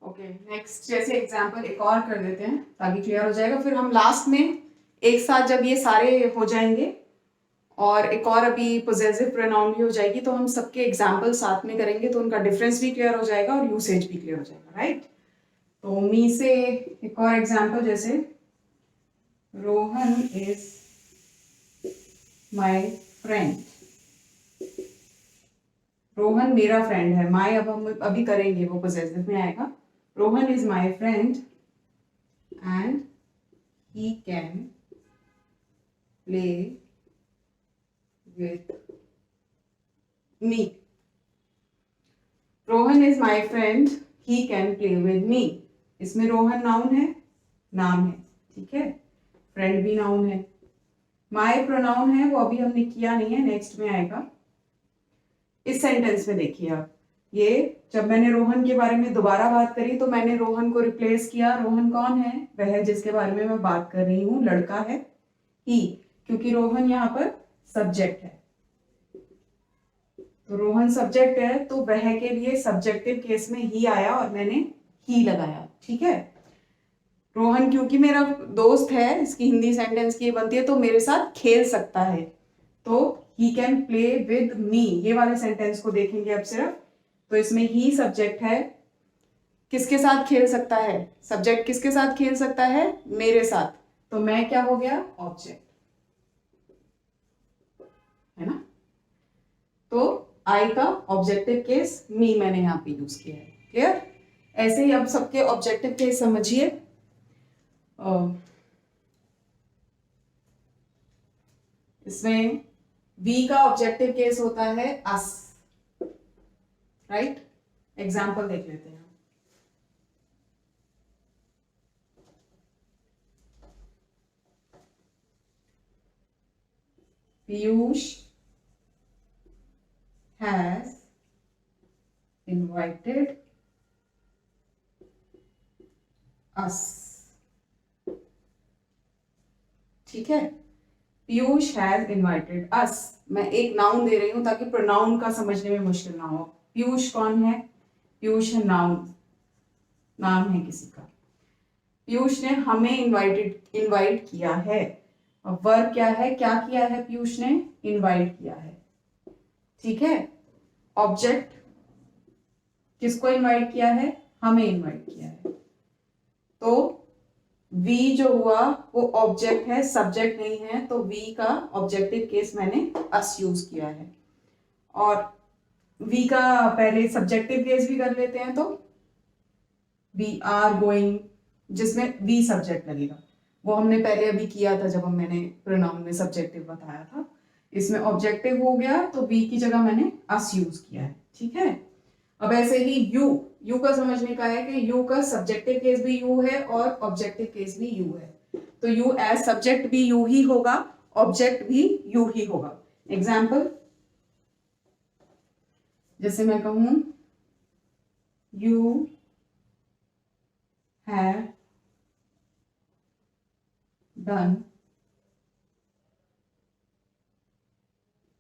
ओके, नेक्स्ट जैसे एग्जांपल एक और कर देते हैं ताकि क्लियर हो जाएगा, फिर हम लास्ट में एक साथ जब ये सारे हो जाएंगे और एक और अभी पोजेसिव प्रोनाउन भी हो जाएगी, तो हम सबके एग्जाम्पल साथ में करेंगे, तो उनका डिफरेंस भी क्लियर हो जाएगा और यूसेज भी क्लियर हो जाएगा, राइट। तो मी से एक और एग्जाम्पल, जैसे Rohan is my friend, Rohan मेरा फ्रेंड है, माई अब हम अभी करेंगे वो पोजेसिव में आएगा। Rohan is my friend and he can play with me. Rohan is my friend, he can play with me. इसमें रोहन नाउन है, नाम है, ठीक है, फ्रेंड भी नाउन है, माई प्रोनाउन है, वो अभी हमने किया नहीं है, नेक्स्ट में आएगा। इस सेंटेंस में देखिए आप, ये जब मैंने रोहन के बारे में दोबारा बात करी तो मैंने रोहन को रिप्लेस किया। रोहन कौन है? वह जिसके बारे में मैं बात कर रही हूँ, लड़का है, ही, क्योंकि रोहन यहाँ पर सब्जेक्ट है, तो रोहन सब्जेक्ट है, तो वह के लिए सब्जेक्टिव केस में ही आया और मैंने ही लगाया, ठीक है। रोहन क्योंकि मेरा दोस्त है, इसकी हिंदी सेंटेंस की बनती है, तो मेरे साथ खेल सकता है, तो he can play with me. ये वाले सेंटेंस को देखेंगे अब सिर्फ, तो इसमें ही सब्जेक्ट है, किसके साथ खेल सकता है? सब्जेक्ट किसके साथ खेल सकता है? मेरे साथ, तो मैं क्या हो गया? ऑब्जेक्ट, है ना। तो आई का ऑब्जेक्टिव केस मी मैंने यहाँ पे यूज किया है, क्लियर। ऐसे ही अब सबके ऑब्जेक्टिव केस समझिए। इसमें वी का ऑब्जेक्टिव केस होता है अस, राइट। एग्जाम्पल देख लेते हैं। पीयूष has invited us, ठीक है। पीयूष हैज इनवाइटेड अस, मैं एक नाउन दे रही हूं ताकि प्रोनाउन का समझने में मुश्किल ना हो। पीयूष कौन है? पीयूष है नाउन, नाम है किसी का। पीयूष ने हमें इनवाइट किया है, और वर्ब क्या है? क्या किया है पीयूष ने? इनवाइट किया है, ठीक है। ऑब्जेक्ट किसको इनवाइट किया है? हमें इनवाइट किया है, तो वी जो हुआ वो ऑब्जेक्ट है, सब्जेक्ट नहीं है, तो वी का ऑब्जेक्टिव केस मैंने अस यूज किया है। और वी का पहले सब्जेक्टिव केस भी कर लेते हैं, तो वी आर गोइंग, जिसमें वी सब्जेक्ट लगेगा, वो हमने पहले अभी किया था जब मैंने प्रोनाउन में सब्जेक्टिव बताया था। इसमें ऑब्जेक्टिव हो गया, तो वी की जगह मैंने अस यूज किया है, ठीक है। अब ऐसे ही यू का समझने का है कि यू का सब्जेक्टिव केस भी यू है और ऑब्जेक्टिव केस भी यू है, तो यू एज सब्जेक्ट भी यू ही होगा, ऑब्जेक्ट भी यू ही होगा। एग्जाम्पल, जैसे मैं कहूं you have done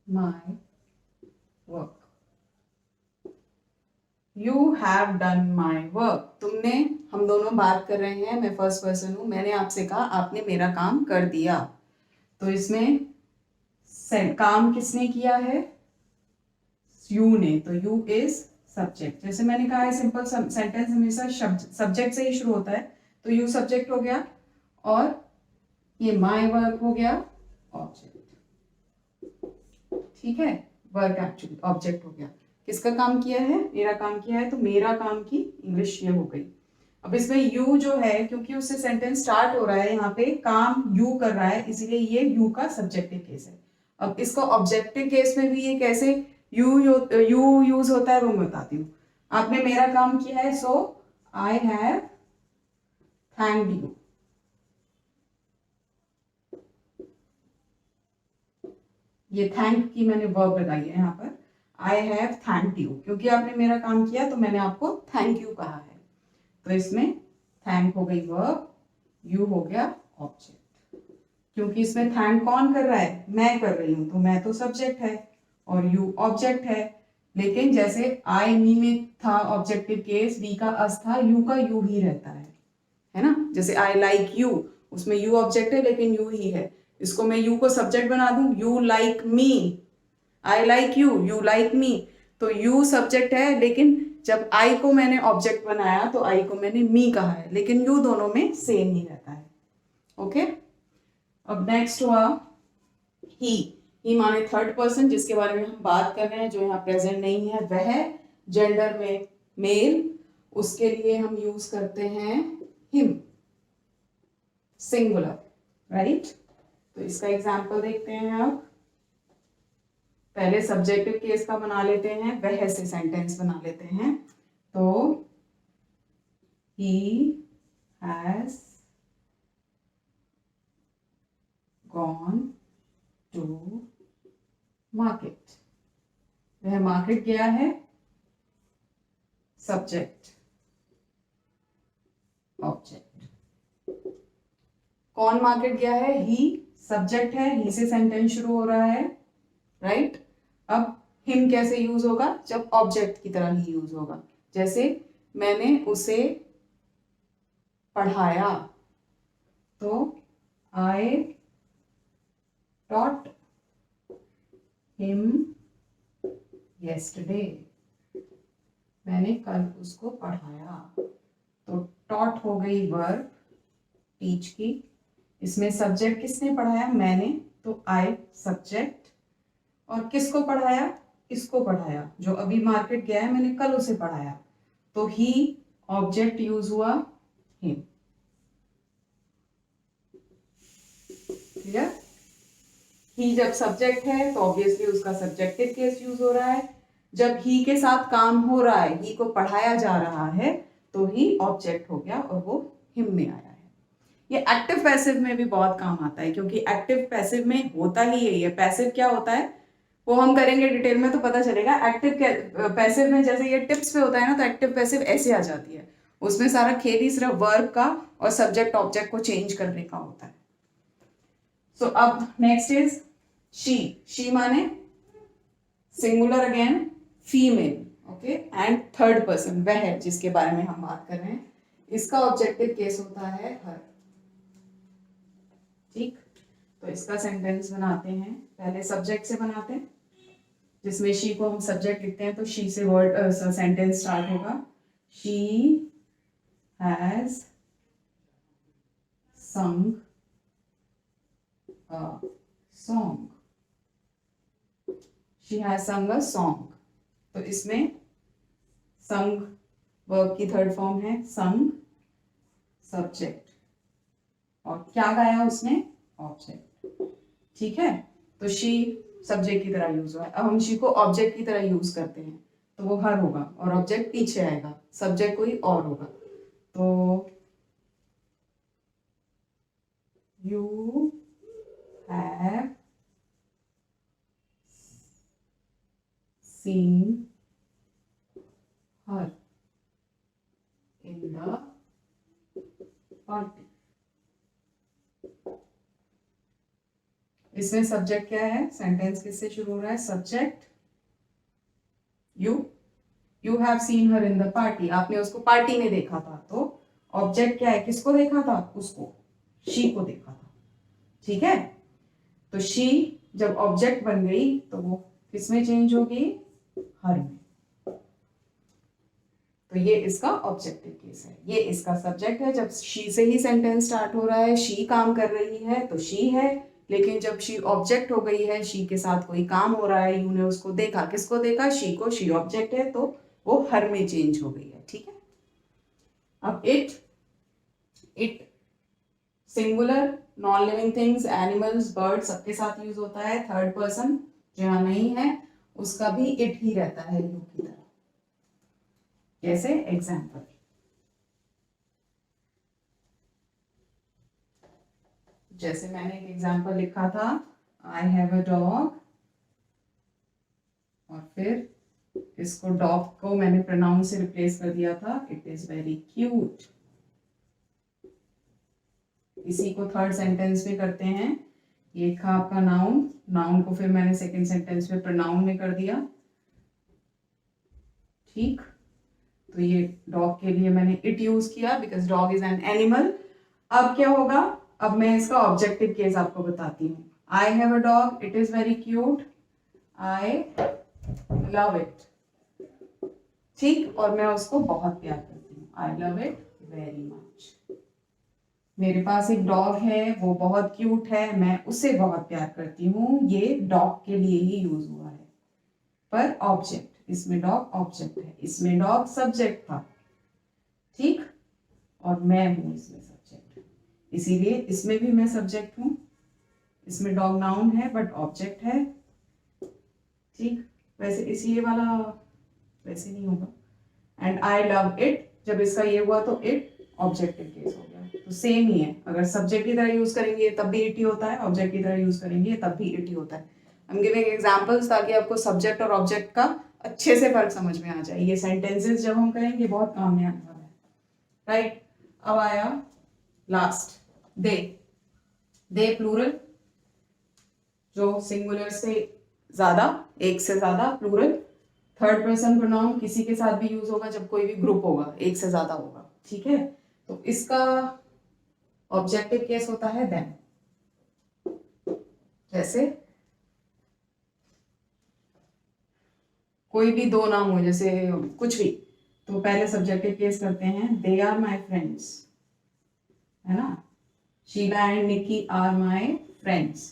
my work, you have done my work, तुमने, हम दोनों बात कर रहे हैं, मैं फर्स्ट पर्सन हूं, मैंने आपसे कहा आपने मेरा काम कर दिया, तो इसमें काम किसने किया है? यू ने, तो यू इज सब्जेक्ट। जैसे मैंने कहा है सिंपल सेंटेंस हमेशा सब्जेक्ट से ही शुरू होता है, तो यू सब्जेक्ट हो गया और ये माई वर्क हो गया ऑब्जेक्ट, ठीक है। वर्क एक्चुअली ऑब्जेक्ट हो गया, किसका काम किया है? मेरा काम किया है, तो मेरा काम की इंग्लिश ये हो गई। अब इसमें यू जो है, क्योंकि उससे सेंटेंस स्टार्ट हो रहा है, यहाँ पे काम यू कर रहा है, इसीलिए ये यू का सब्जेक्टिव केस है। अब इसको ऑब्जेक्टिव केस में भी ये कैसे यू यूज होता है वो मैं बताती हूँ। आपने मेरा काम किया है, सो आई हैव थैंक्ड यू, ये थैंक की मैंने वर्ब लगाई है यहाँ पर, आई हैव थैंक्ड यू, क्योंकि आपने मेरा काम किया तो मैंने आपको थैंक यू कहा है, तो इसमें थैंक हो गई वर्ब यू हो गया ऑब्जेक्ट, क्योंकि इसमें थैंक कौन कर रहा है, मैं कर रही हूं, तो मैं तो सब्जेक्ट है और यू ऑब्जेक्ट है। लेकिन जैसे आई मी में था ऑब्जेक्टिव केस, वी का अस था, यू का यू ही रहता है ना। जैसे आई लाइक यू, उसमें यू ऑब्जेक्ट है लेकिन यू ही है। इसको मैं यू को सब्जेक्ट बना दूं, you like me, I like you like me, तो यू सब्जेक्ट है, लेकिन जब आई को मैंने ऑब्जेक्ट बनाया तो आई को मैंने मी कहा है, लेकिन यू दोनों में सेम ही रहता है। ओके, अब नेक्स्ट हुआ ही। ही माने थर्ड पर्सन, जिसके बारे में हम बात कर रहे हैं, जो यहाँ प्रेजेंट नहीं है, वह जेंडर में मेल, उसके लिए हम यूज करते हैं हिम, सिंगुलर, राइट। तो इसका एग्जाम्पल देखते हैं। अब पहले सब्जेक्टिव केस का बना लेते हैं, वह से सेंटेंस बना लेते हैं। तो he has gone to market, वह मार्केट गया है, सब्जेक्ट ऑब्जेक्ट। कौन मार्केट गया है, ही सब्जेक्ट है, ही से सेंटेंस शुरू हो रहा है, राइट। अब हिम कैसे यूज होगा, जब ऑब्जेक्ट की तरह ही यूज होगा। जैसे मैंने उसे पढ़ाया, तो आई टॉट हिम yesterday, मैंने कल उसको पढ़ाया। तो टॉट हो गई वर्ब टीच की, इसमें सब्जेक्ट किसने पढ़ाया, मैंने, तो आई सब्जेक्ट, और किसको पढ़ाया, इसको पढ़ाया, जो अभी मार्केट गया है, मैंने कल उसे पढ़ाया, तो ही ऑब्जेक्ट यूज हुआ हिम। क्लियर। ही जब सब्जेक्ट है तो ऑब्वियसली उसका सब्जेक्टिव केस यूज हो रहा है। जब ही के साथ काम हो रहा है, ही को पढ़ाया जा रहा है, तो ही ऑब्जेक्ट हो गया और वो हिम में आया है। ये एक्टिव पैसिव में भी बहुत काम आता है, क्योंकि एक्टिव पैसिव में होता ही यही है। पैसिव क्या होता है वो हम करेंगे डिटेल में तो पता चलेगा। एक्टिव पैसिव में जैसे ये टिप्स पे होता है ना, तो एक्टिव पैसिव ऐसे आ जाती है, उसमें सारा खेल ही सिर्फ वर्ब का और सब्जेक्ट ऑब्जेक्ट को चेंज करने का होता है। सो अब नेक्स्ट इज शी। शी माने singular again, female, okay, and third person, वह जिसके बारे में हम बात कर रहे हैं, इसका ऑब्जेक्टिव केस होता है हर। ठीक, तो इसका सेंटेंस बनाते हैं, पहले सब्जेक्ट से बनाते हैं, जिसमें शी को हम सब्जेक्ट लिखते हैं, तो शी से वर्ड सेंटेंस स्टार्ट होगा। She has sung a song, she has sung a song, तो इसमें sung वर्ब की थर्ड फॉर्म है, sung सब्जेक्ट, और क्या गाया उसने, ऑब्जेक्ट। ठीक है, तो शी सब्जेक्ट की तरह यूज हुआ है। अब हम शी को ऑब्जेक्ट की तरह यूज करते हैं, तो वो हर होगा और ऑब्जेक्ट पीछे आएगा, सब्जेक्ट कोई और होगा। तो you have seen her in the party, इसमें सब्जेक्ट क्या है, सेंटेंस किससे शुरू हो रहा है, subject you have seen her in the party, आपने उसको पार्टी में देखा था, तो ऑब्जेक्ट क्या है, किसको देखा था, उसको, शी को देखा था। ठीक है, तो शी जब ऑब्जेक्ट बन गई तो वो किसमें चेंज होगी, हर में। तो ये इसका ऑब्जेक्टिव केस है, ये इसका सब्जेक्ट है। जब शी से ही सेंटेंस स्टार्ट हो रहा है, शी काम कर रही है, तो शी है। लेकिन जब शी ऑब्जेक्ट हो गई है, शी के साथ कोई काम हो रहा है, यू ने उसको देखा, किसको देखा, शी को, शी ऑब्जेक्ट है, तो वो हर में चेंज हो गई है। ठीक है, अब it singular, non living things, animals, bird, सबके साथ यूज होता है। थर्ड पर्सन जो यहाँ नहीं है उसका भी इट ही रहता है यू की तरह। जैसे एग्जाम्पल, जैसे मैंने एक एग्जाम्पल लिखा था, आई हैव अ डॉग, और फिर इसको डॉग को मैंने प्रोनाउन से रिप्लेस कर दिया था, इट इज वेरी क्यूट। इसी को थर्ड सेंटेंस में करते हैं। ये था आपका नाउन, नाउन को फिर मैंने सेकंड सेंटेंस में प्रोनाउन में कर दिया। ठीक, तो ये डॉग के लिए मैंने इट यूज किया because dog is an animal. अब क्या होगा, अब मैं इसका ऑब्जेक्टिव केस आपको बताती हूँ। आई have a dog, it is very cute, I love it. ठीक, और मैं उसको बहुत प्यार करती हूँ, I love it very much. मेरे पास एक डॉग है, वो बहुत क्यूट है, मैं उसे बहुत प्यार करती हूँ। ये डॉग के लिए ही यूज हुआ है, पर ऑब्जेक्ट, इसमें डॉग ऑब्जेक्ट है, इसमें डॉग सब्जेक्ट था। ठीक, और मैं हूं इसमें सब्जेक्ट, इसीलिए इसमें भी मैं सब्जेक्ट हूं। इसमें डॉग नाउन है बट ऑब्जेक्ट है। ठीक, वैसे इसी ये वाला वैसे नहीं होगा। एंड आई लव इट, जब इसका ये हुआ तो इट ऑब्जेक्टिव केस हो गया, तो सेम ही है। अगर सब्जेक्ट की तरह यूज करेंगे तब भी इट ही होता है, ऑब्जेक्ट की तरह यूज करेंगे तब भी इट ही होता है। आई एम गिविंग एग्जांपल्स ताकि आपको सब्जेक्ट और ऑब्जेक्ट का अच्छे से फर्क समझ में आ जाए। ये सेंटेंसेस जब हम करेंगे बहुत काम में आने वाला है। राइट, अब आया लास्ट, दे। दे प्लूरल, जो सिंगुलर से ज्यादा, एक से ज्यादा, प्लूरल। थर्ड पर्सन प्रोनाउन किसी के साथ भी यूज होगा जब कोई भी ग्रुप होगा, एक से ज्यादा होगा। ठीक है, तो इसका ऑब्जेक्टिव केस होता है देम। जैसे कोई भी दो नाम हो, जैसे कुछ भी, तो पहले सब्जेक्टिव केस करते हैं, दे आर माई फ्रेंड्स, है ना। Sheela and Nikki are my friends,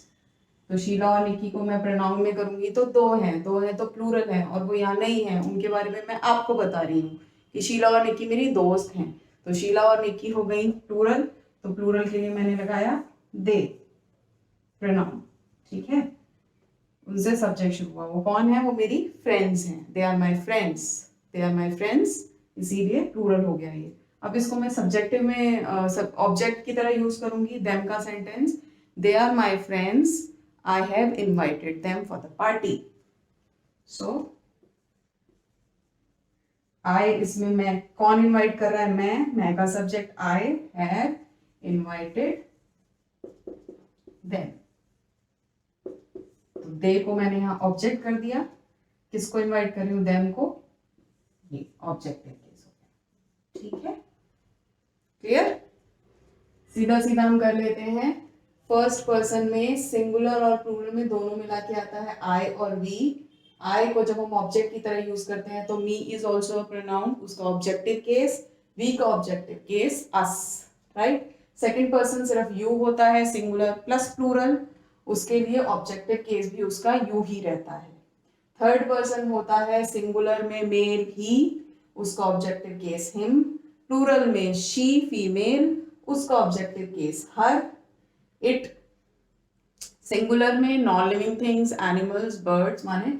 तो शीला और निकी को मैं प्रोनाउन में करूंगी तो दो हैं, दो हैं तो प्लूरल है, और वो यहाँ नहीं है, उनके बारे में मैं आपको बता रही हूँ कि शीला और निकी मेरी दोस्त हैं, तो शीला और निकी हो गई प्लूरल, तो प्लूरल के लिए मैंने लगाया दे प्रोनाउन। ठीक है, उनसे सब्जेक्ट शुरू हुआ, वो कौन है, वो मेरी फ्रेंड्स हैं, they are my friends, they are my friends, इसीलिए प्लूरल हो गया ये। अब इसको मैं सब्जेक्टिव में ऑब्जेक्ट की तरह यूज करूंगी, देम का sentence, they are my friends, I have invited them for the party. So I, इसमें मैं, कौन इनवाइट कर रहा है, मैं का subject, I have invited them, तो दे को मैंने यहाँ ऑब्जेक्ट कर दिया, किसको इनवाइट कर रही हूँ, देम को, ये ऑब्जेक्टिव केस हो गया। ठीक है, क्लियर। सीधा सीधा हम कर लेते हैं। फर्स्ट पर्सन में सिंगुलर और प्लूरल में दोनों मिला के आता है आई और वी। आई को जब हम ऑब्जेक्ट की तरह यूज करते हैं तो me is also a pronoun, उसका ऑब्जेक्टिव केस, वी का ऑब्जेक्टिव केस अस। राइट, सेकंड पर्सन सिर्फ यू होता है, सिंगुलर प्लस प्लूरल, उसके लिए ऑब्जेक्टिव केस भी उसका यू ही रहता है। थर्ड पर्सन होता है सिंगुलर में मेल ही, उसका ऑब्जेक्टिव केस हिम, प्लूरल में शी फीमेल, उसका objective case her. It, singular में non living things, animals, birds, माने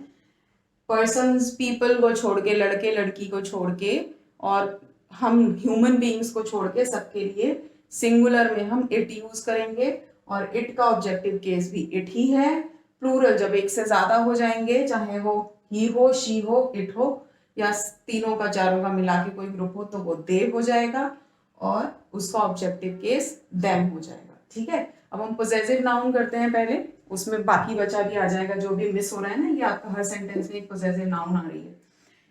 पर्सन्स, पीपल को छोड़ के, लड़के लड़की को छोड़ के और हम ह्यूमन बीइंग्स को छोड़ के सबके लिए सिंगुलर में हम इट यूज करेंगे, और इट का ऑब्जेक्टिव केस भी इट ही है। प्लूरल जब एक से ज्यादा हो जाएंगे, चाहे वो ही हो, शी हो, इट हो, या तीनों का चारों का मिला के कोई ग्रुप हो, तो वो दे हो जाएगा और उसका ऑब्जेक्टिव केस देम हो जाएगा। ठीक है, अब हम पोजेसिव नाउन करते हैं पहले, उसमें बाकी बचा भी आ जाएगा, जो भी मिस हो रहा है ना, ये आपका हर सेंटेंस में एक पोजेसिव नाउन आ रही है,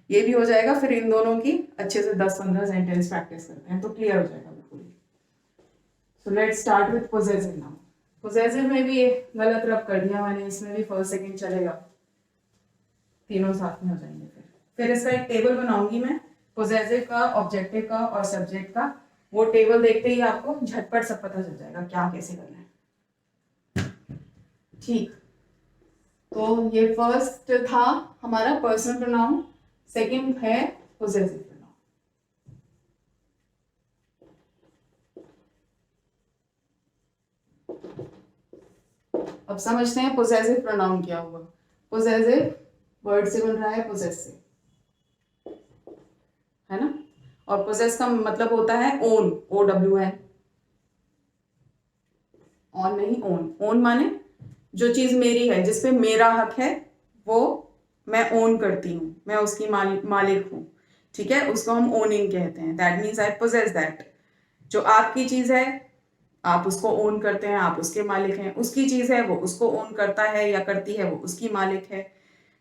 ये भी हो जाएगा। फिर इन दोनों की अच्छे से 10-15 सेंटेंस प्रैक्टिस करते हैं तो क्लियर हो जाएगा बिल्कुल। So let's start with possessive noun. Possessive में भी गलत रब कर दिया मैंने, इसमें भी फर्स्ट सेकंड चलेगा, तीनों साथ में हो जाएंगे। फिर इसका एक टेबल बनाऊंगी मैं, पोजेसिव का, ऑब्जेक्टिव का और सब्जेक्ट का। वो टेबल देखते ही आपको झटपट सब पता चल जाएगा क्या कैसे करना है। ठीक, तो ये फर्स्ट था हमारा पर्सनल प्रोनाउन, सेकंड है पोजेसिव प्रोनाउन। अब समझते हैं पोजेसिव प्रोनाउन क्या हुआ। पोजेसिव वर्ड से बन रहा है पोजेस से, है ना, और पोजेस का मतलब होता है ओन, OWN, ऑन नहीं ओन। ओन माने जो चीज मेरी है, जिसपे मेरा हक है, वो मैं ओन करती हूँ, मैं उसकी मालिक हूँ। ठीक है, उसको हम ओनिंग कहते हैं, that means I poses that. जो आपकी चीज है आप उसको ओन करते हैं, आप उसके मालिक हैं। उसकी चीज है, वो उसको ओन करता है या करती है, वो उसकी मालिक है।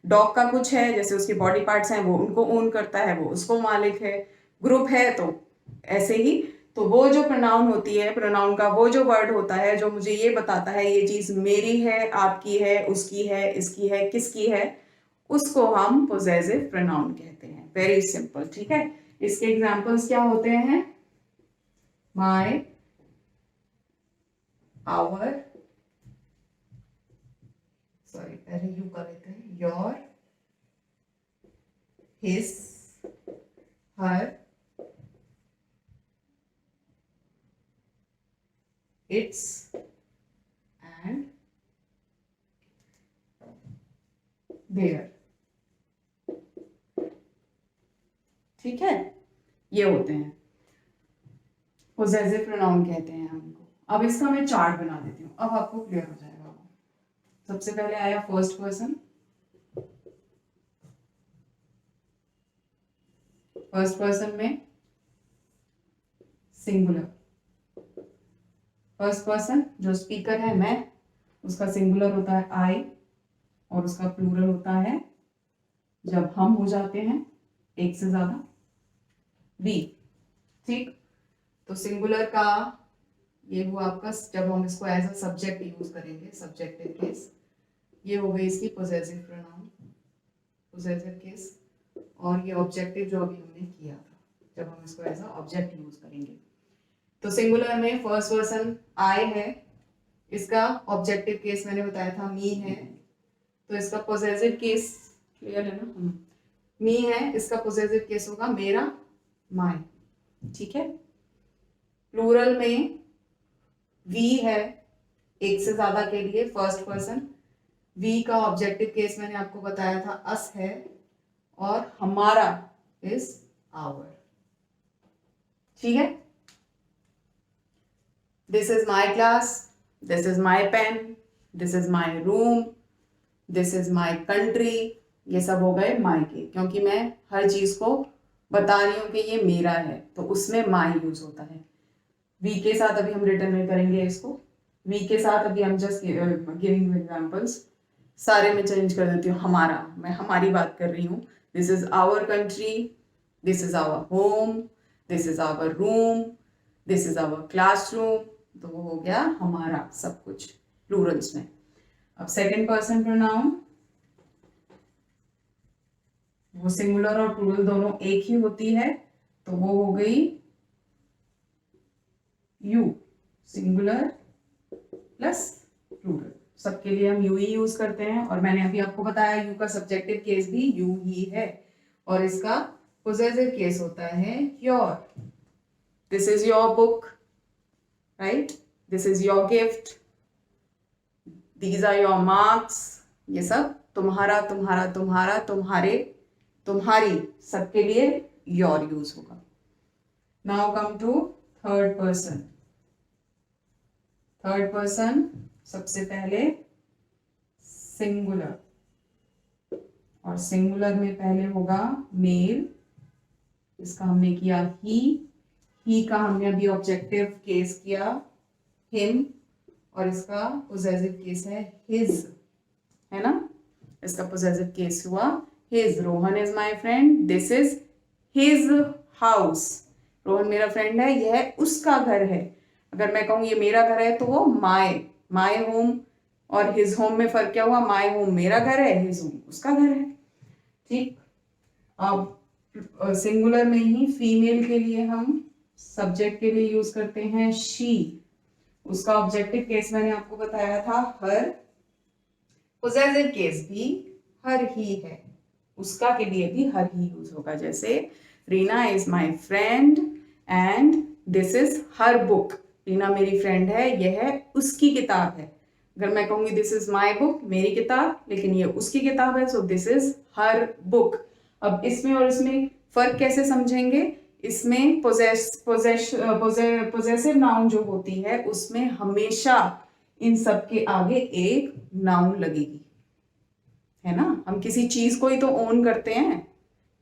डॉग का कुछ है, जैसे उसके बॉडी पार्ट्स हैं, वो उनको ओन करता है, वो उसको मालिक है। ग्रुप है तो ऐसे ही। तो वो जो प्रोनाउन होती है, प्रोनाउन का वो जो वर्ड होता है जो मुझे ये बताता है ये चीज मेरी है, आपकी है, उसकी है, इसकी है, किसकी है, उसको हम पोजेसिव प्रोनाउन कहते हैं। वेरी सिंपल, ठीक है। इसके एग्जांपल्स क्या होते हैं? माय, आवर, सॉरी पहले यू कर लेते हैं, your, his, her, its and their. ठीक है, ये होते हैं पोजेसिव प्रोनाउन कहते हैं हमको। अब इसका मैं चार्ट बना देती हूँ, अब आपको क्लियर हो जाएगा वो। सबसे पहले आया फर्स्ट पर्सन। फर्स्ट पर्सन में सिंगुलर। फर्स्ट पर्सन जो स्पीकर है मैं, उसका सिंगुलर होता है आई, और उसका प्लूरल होता है जब हम हो जाते हैं एक से ज्यादा, वी। ठीक, तो सिंगुलर का ये हुआ आपका, जब हम इसको एज अ सब्जेक्ट यूज करेंगे, सब्जेक्टिव केस। ये हो गई इसकी पोजेसिव प्रोनाउन, पोजेसिव केस। और ये ऑब्जेक्टिव जो अभी हमने किया था, जब हम इसको एज अ ऑब्जेक्ट यूज करेंगे। तो सिंगुलर में फर्स्ट पर्सन आई है, इसका ऑब्जेक्टिव केस मैंने बताया था मी है, तो इसका पोजेसिव केस क्लियर है ना? मी है, इसका पोजेसिव केस होगा मेरा, माय। ठीक है। प्लूरल में वी है, एक से ज्यादा के लिए फर्स्ट पर्सन। वी का ऑब्जेक्टिव केस मैंने आपको बताया था अस है, और हमारा इज आवर। ठीक है। This is my class, this is my pen, this is my room, this is my country. ये सब हो गए माई के, क्योंकि मैं हर चीज को बता रही हूं कि ये मेरा है, तो उसमें माई यूज होता है। वी के साथ अभी हम रिटर्न में करेंगे इसको। वी के साथ अभी हम जस्ट गिविंग एग्जांपल्स। सारे में चेंज कर देती हूँ, हमारा, मैं हमारी बात कर रही हूँ। This is our country, this is our home, this is our room, this is our classroom. तो वो हो गया हमारा सब कुछ प्लूरल्स में। अब सेकंड पर्सन प्रोनाउन, वो सिंगुलर और प्लूरल दोनों एक ही होती है, तो वो हो गई यू, सिंगुलर प्लस प्लूरल। सबके लिए हम यू ही यूज करते हैं, और मैंने अभी आपको बताया यू का सब्जेक्टिव केस भी यू ही है, और इसका पोजेसिव केस होता है your. This is your book, right? This is your gift, these are your marks. ये सब तुम्हारा, तुम्हारा, तुम्हारा, तुम्हारे, तुम्हारी, सबके लिए योर यूज होगा। Now come to third person. Third person सबसे पहले सिंगुलर, और सिंगुलर में पहले होगा मेल। इसका हमने किया ही का हमने अभी ऑब्जेक्टिव केस किया हिम, और इसका पोजेसिव केस है हिज, है ना? इसका पोजेसिव केस हुआ his. Rohan is my friend, this is his house. Rohan मेरा फ्रेंड है, यह उसका घर है। अगर मैं कहूँ ये मेरा घर है, तो वो माय होम, और हिज होम में फर्क क्या हुआ? माय होम मेरा घर है, हिज होम उसका घर है। ठीक। अब सिंगुलर में ही फीमेल के लिए हम सब्जेक्ट के लिए यूज करते हैं शी। उसका ऑब्जेक्टिव केस मैंने आपको बताया था हर, पोजेसिव केस भी हर ही है, उसका के लिए भी हर ही यूज होगा। जैसे Reena is my friend and this is her book. Reena मेरी फ्रेंड है, यह उसकी किताब है। अगर मैं कहूंगी दिस इज माय बुक, मेरी किताब, लेकिन ये उसकी किताब है, so this is her book. अब इसमें और इसमें फर्क कैसे समझेंगे? इसमें पोजेसिव नाउन जो होती है, उसमें हमेशा इन सब के आगे एक नाउन लगेगी, है ना? हम किसी चीज को ही तो ओन करते हैं।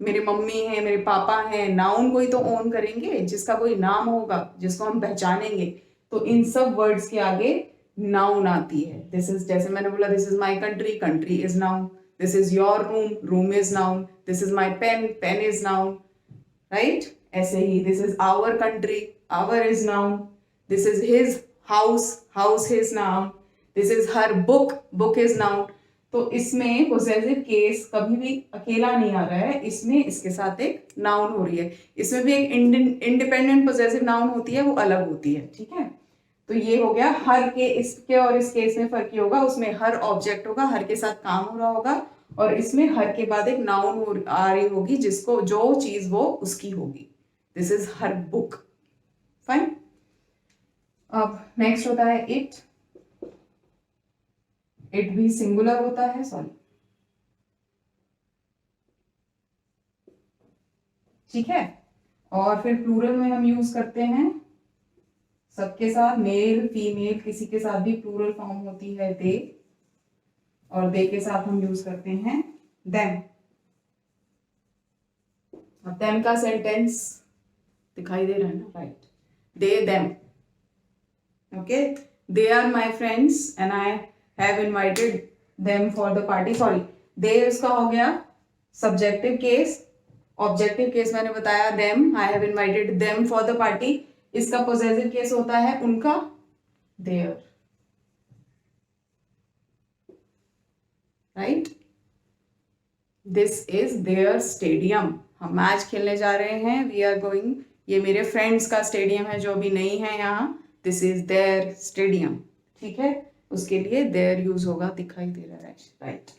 मेरी मम्मी है, मेरे पापा हैं, नाउन को ही तो ओन करेंगे, जिसका कोई नाम होगा, जिसको हम पहचानेंगे। तो इन सब वर्ड्स के आगे नाउन आती है. दिस इज, जैसे मैंने बोला, this is my country, country is noun. This is your room, room is noun. This is my pen, pen is noun. Right? ऐसे ही this is our country, our is noun. This is his house, house is noun. This is her book, book is noun. तो इसमें पोजेसिव केस कभी भी अकेला नहीं आ रहा है, इसमें इसके साथ एक नाउन हो रही है. इसमें भी एक इंडिपेंडेंट पोजेसिव नाउन होती है, वो अलग होती है. ठीक है? तो ये हो गया हर के. इसके और इस केस में फर्क ये होगा, उसमें हर ऑब्जेक्ट होगा, हर के साथ काम हो रहा होगा, और इसमें हर के बाद एक नाउन आ रही होगी, जिसको जो चीज वो उसकी होगी. This is her book. Fine. अब नेक्स्ट होता है इट. इट भी सिंगुलर होता है, सॉरी. ठीक है? और फिर प्लूरल में हम यूज करते हैं सबके साथ, मेल फीमेल, किसी के साथ भी प्लूरल फॉर्म होती है दे, और दे के साथ हम यूज करते हैं देम. अब देम का सेंटेंस दिखाई दे रहा है ना? Right. They them. Okay. They are my friends and I have invited them for the party. Sorry, they उसका हो गया सब्जेक्टिव केस. ऑब्जेक्टिव केस मैंने बताया them, I have invited them for the party. इसका पोजेसिव केस होता है उनका, their. Right? This is their stadium. हम मैच खेलने जा रहे हैं. We are going. ये मेरे फ्रेंड्स का स्टेडियम है जो अभी नहीं है यहाँ. This is their stadium. ठीक है? उसके लिए देयर यूज होगा. दिखाई दे रहा है? राइट.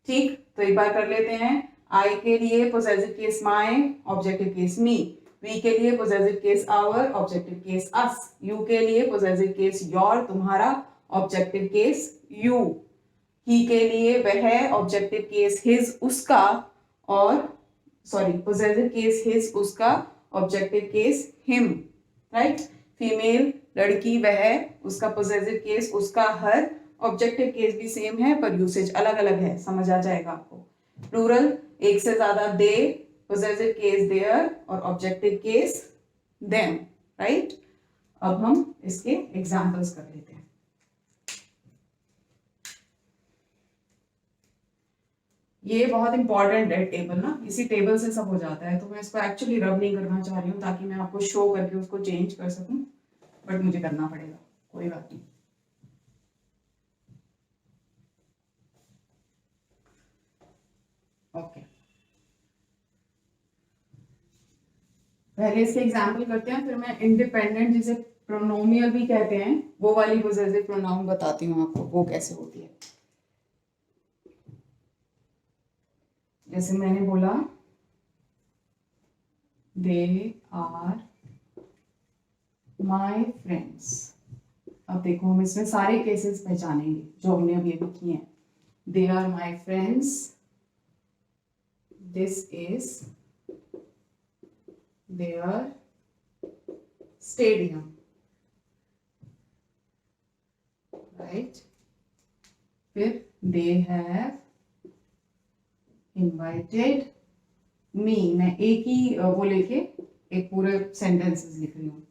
ठीक. तो एक बार कर लेते हैं. आई के लिए possessive case my, objective case me. We के लिए possessive case our, objective case us. You के लिए पोजेसिव केस योर, तुम्हारा, ऑब्जेक्टिव केस यू. ही के लिए वह, ऑब्जेक्टिव केस हिज, उसका, और सॉरी पोजेसिव केस हिज, उसका, objective case him. Right? Female लड़की वह, उसका पोजेसिव केस उसका हर, ऑब्जेक्टिव केस भी सेम है पर यूसेज अलग अलग है. समझ आ जाएगा आपको. प्लूरल एक से ज्यादा दे, पोजेसिव केस देयर, और ऑब्जेक्टिव केस देम. राइट? अब हम इसके एग्जांपल्स कर लेते हैं. ये बहुत इंपॉर्टेंट है टेबल ना, इसी टेबल से सब हो जाता है. तो मैं इसको एक्चुअली रब नहीं करना चाह रही हूँ ताकि मैं आपको शो करके उसको चेंज कर सकूं, बट मुझे करना पड़ेगा. कोई बात नहीं. ओके. पहले इसके एग्जाम्पल करते हैं, फिर मैं इंडिपेंडेंट, जिसे प्रोनोमियल भी कहते हैं, वो वाली पोजेसिव प्रोनाउन बताती हूँ आपको वो कैसे होती है. जैसे मैंने बोला दे आर माई फ्रेंड्स. अब देखो हम इसमें सारे केसेस पहचानेंगे जो हमने अभी अभी किए हैं. They are my friends. This is their stadium. Right? फिर दे हैव इनवाइटेड मी. मैं एक ही वो लेके एक पूरे सेंटेंसेस लिख रही हूँ.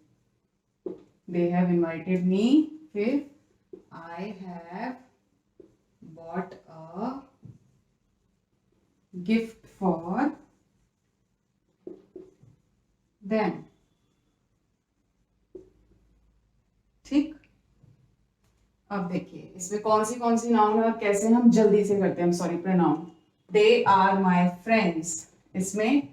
They have invited me. फिर I have bought a gift for them. ठीक. अब देखिए इसमें कौन सी नाउन है और कैसे हम जल्दी से करते हैं. Sorry, pronoun. They are my friends. इसमें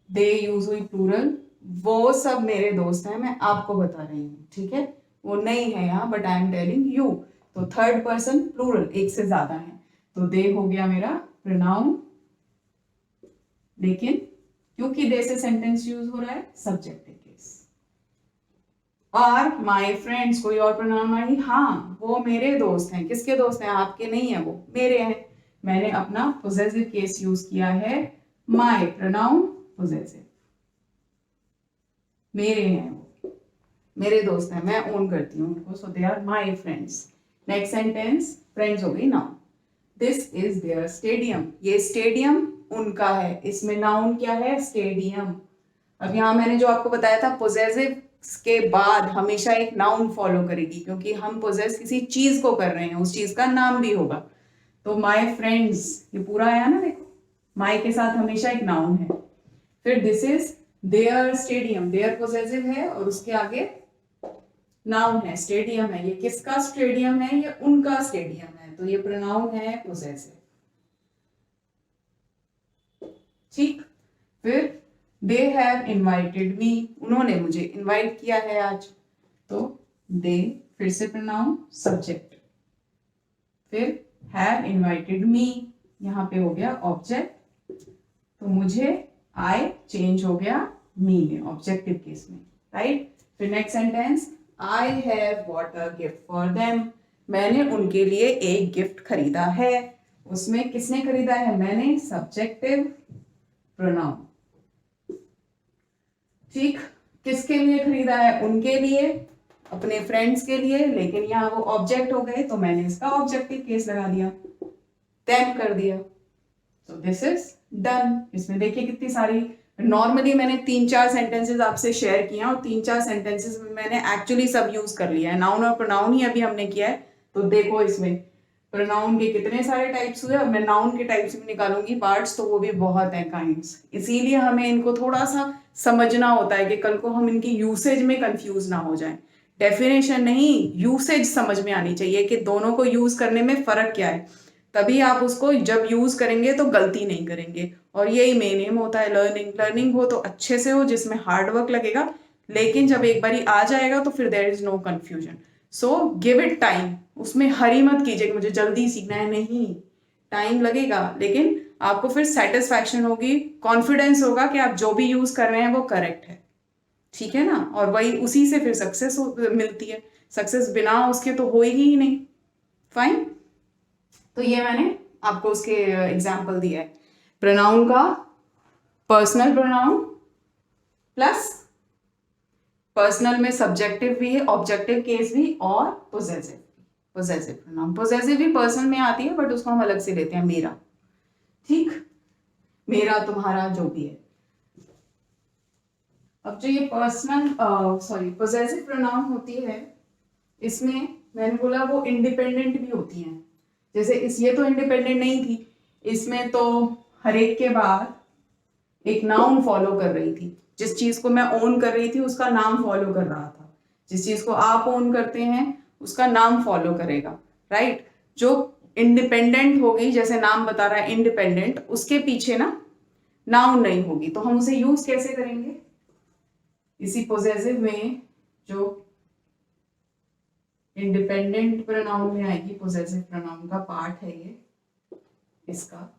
दे यूज हुई प्लूरल. वो सब मेरे दोस्त हैं, मैं आपको बता रही हूँ. ठीक है? वो नहीं है यहाँ, but I am telling you. तो थर्ड पर्सन प्लूरल, एक से ज्यादा है. तो दे हो गया मेरा प्रोनाउन. लेकिन क्योंकि दे से सेंटेंस यूज हो रहा है, subjective case. Are my friends, कोई और प्रोनाउन नहीं. हाँ, वो मेरे दोस्त हैं. किसके दोस्त हैं? आपके नहीं है, वो मेरे हैं. मैंने अपना पोजेसिव केस यूज किया है, माई प्रोनाउन पोजेसिव. मेरे हैं वो, मेरे दोस्त हैं, मैं ओन करती हूँ उनको. So they are my friends. Next sentence, friends हो गई noun. This is their stadium. ये स्टेडियम उनका है. इसमें नाउन क्या है? स्टेडियम. अब यहाँ मैंने जो आपको बताया था पोजेसिव के बाद हमेशा एक नाउन फॉलो करेगी, क्योंकि हम पोजेस किसी चीज को कर रहे हैं, उस चीज का नाम भी होगा। तो माय फ्रेंड्स, ये पूरा आया ना, देखो माय के साथ हमेशा एक नाउन है। फिर this is their stadium, their possessive है और उसके आगे नाउन है, स्टेडियम है। ये किसका स्टेडियम है? ये उनका स्टेडियम है, तो ये प्रोनाउन है पोजेसिव। ठीक। फिर दे हैव इनवाइटेड मी, उन्होंने मुझे इनवाइट किया है आज, तो दे फिर से प्रोनाउन सब्जेक्ट। फिर हैव इनवाइटेड मी, यहां पे हो गया ऑब्जेक्ट, तो मुझे आई चेंज हो गया मी में, ऑब्जेक्टिव केस में, राइट। फिर next sentence, I have bought a gift for them, मैंने उनके लिए एक गिफ्ट खरीदा है। उसमें किसने खरीदा है? मैंने, सब्जेक्टिव प्रोनाउन। ठीक। किसके लिए खरीदा है? उनके लिए, अपने फ्रेंड्स के लिए, लेकिन यहाँ वो ऑब्जेक्ट हो गए तो मैंने इसका ऑब्जेक्टिव केस लगा दिया, देम कर दिया, तो दिस इज डन। इसमें देखिए कितनी सारी, नॉर्मली मैंने 3-4 सेंटेंसेस आपसे शेयर किया और 3-4 सेंटेंसेस में मैंने एक्चुअली सब यूज कर लिया है, नाउन और प्रोनाउन ही अभी हमने किया है। तो देखो इसमें प्रोनाउन के कितने सारे टाइप्स हुए, और मैं नाउन के टाइप्स में निकालूंगी पार्ट्स, तो वो भी बहुत है काइंड्स। इसीलिए हमें इनको थोड़ा सा समझना होता है कि कल को हम इनकी यूसेज में कंफ्यूज ना हो जाएं। डेफिनेशन नहीं, यूसेज समझ में आनी चाहिए कि दोनों को यूज करने में फर्क क्या है, तभी आप उसको जब यूज करेंगे तो गलती नहीं करेंगे। और यही मेन एम होता है लर्निंग। लर्निंग हो तो अच्छे से हो, जिसमें हार्ड वर्क लगेगा, लेकिन जब एक बारी आ जाएगा तो फिर there is no confusion. So give it time, उसमें हरी मत कीजिए कि मुझे जल्दी सीखना है, नहीं, टाइम लगेगा, लेकिन आपको फिर सेटिस्फैक्शन होगी, कॉन्फिडेंस होगा कि आप जो भी यूज कर रहे हैं वो करेक्ट है। ठीक है ना। और वही उसी से फिर सक्सेस मिलती है, सक्सेस बिना उसके तो होएगी ही नहीं। फाइन। तो ये मैंने आपको उसके एग्जाम्पल दिया है प्रोनाउन का, पर्सनल प्रोनाउन प्लस पर्सनल में सब्जेक्टिव भी है, ऑब्जेक्टिव केस भी, और पोजेसिव। पोजेसिव प्रोनाउन, पोजेसिव भी पर्सनल में आती है बट उसको हम अलग से लेते हैं, मेरा। ठीक, मेरा, तुम्हारा, जो भी है। अब जो ये पर्सनल पोजेसिव प्रोनाउन होती है, इसमें मैंने बोला वो इंडिपेंडेंट भी होती हैं। जैसे ये तो इंडिपेंडेंट नहीं थी, इसमें तो हर एक के बाद एक नाउन फॉलो कर रही थी। जिस चीज को मैं ओन कर रही थी उसका नाम फॉलो कर रहा था, जिस चीज को आप ओन करते हैं उसका नाम फॉलो करेगा, राइट। जो इंडिपेंडेंट होगी, जैसे नाम बता रहा है इंडिपेंडेंट, उसके पीछे ना नाउन नहीं होगी, तो हम उसे यूज कैसे करेंगे? इसी पोजेसिव में जो इंडिपेंडेंट प्रोनाउन में आएगी, पोजेसिव प्रोनाउन का पार्ट है ये, इसका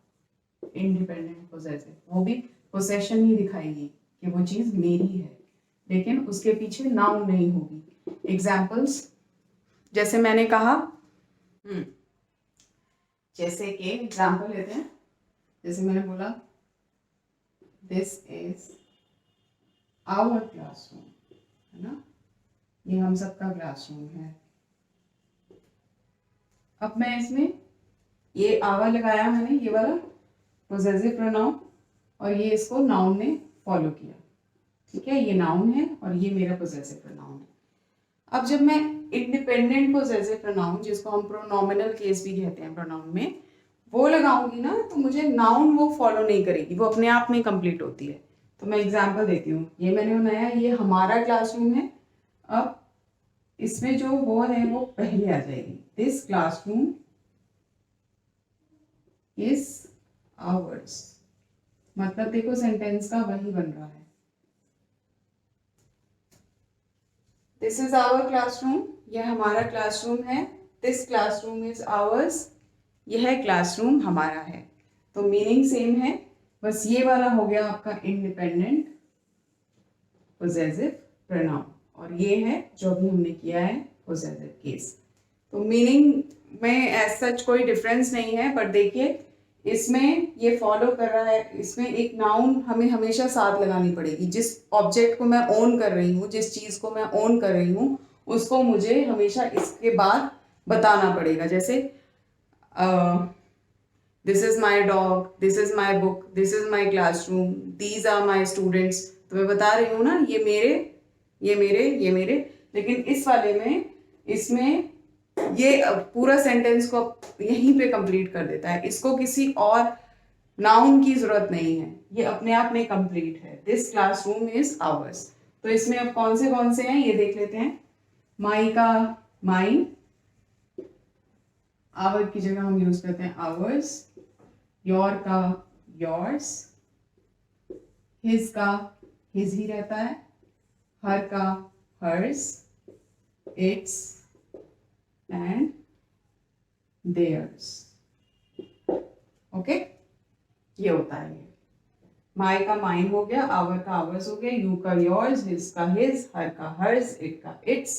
इंडिपेंडेंट पोजेसिव, वो भी पोसेशन ही दिखाएगी कि वो चीज मेरी है, लेकिन उसके पीछे नाउन नहीं होगी। एग्जाम्पल्स जैसे मैंने कहा, जैसे कि एग्जाम्पल लेते हैं, जैसे मैंने बोला दिस इज आवर क्लासरूम, है ना, ये हम सबका क्लासरूम है। अब मैं इसमें ये आवर लगाया मैंने, ये वाला पोजेसिव प्रोनाउन, और ये इसको नाउन ने फॉलो किया, ठीक है, ये नाउन है और ये मेरा पोजेसिव प्रोनाउन है। अब जब मैं इंडिपेंडेंट पोजेसिव प्रोनाउन, जिसको हम प्रोनोमिनल केस भी कहते हैं प्रोनाउन में, वो लगाऊंगी ना, तो मुझे नाउन वो फॉलो नहीं करेगी, वो अपने आप में कंप्लीट होती है। तो मैं एग्जांपल देती हूँ, ये मैंने बनाया, ये हमारा क्लासरूम है। अब इसमें जो वो है वो पहले आ जाएगी, दिस क्लासरूम इज आवर्स, मतलब देखो सेंटेंस का वही बन रहा है, दिस इज आवर क्लासरूम, यह हमारा क्लासरूम है, दिस क्लासरूम इज आवर्स, यह क्लासरूम हमारा है। तो मीनिंग सेम है, बस ये वाला हो गया आपका इंडिपेंडेंट पोजेसिव प्रोनाउन, और ये है जो भी हमने किया है पोजेसिव केस। तो मीनिंग में एज सच कोई डिफरेंस नहीं है, पर देखिए इसमें ये फॉलो कर रहा है, इसमें एक नाउन हमें हमेशा साथ लगानी पड़ेगी। जिस ऑब्जेक्ट को मैं ओन कर रही हूँ, जिस चीज को मैं ओन कर रही हूँ, उसको मुझे हमेशा इसके बाद बताना पड़ेगा। जैसे this is my dog, this is my book, this is my classroom, these are my students, तो मैं बता रही हूँ ना, ये मेरे ये मेरे, लेकिन इस वाले में इसमें ये पूरा सेंटेंस को यहीं पे कंप्लीट कर देता है, इसको किसी और नाउन की जरूरत नहीं है, ये अपने आप में कंप्लीट है। This classroom is ours. तो इसमें अब कौन से हैं ये देख लेते हैं। माई का माइन, आवर की जगह हम यूज करते हैं आवर्स, योर का योर्स, हिज का हिज ही रहता है, हर का hers, its and theirs. Okay, ये होता है। ये माई का माइन हो गया, आवर का आवर्स हो गया, यू का योर्स, हिज का हिज, हर का हर्स, इट का इट्स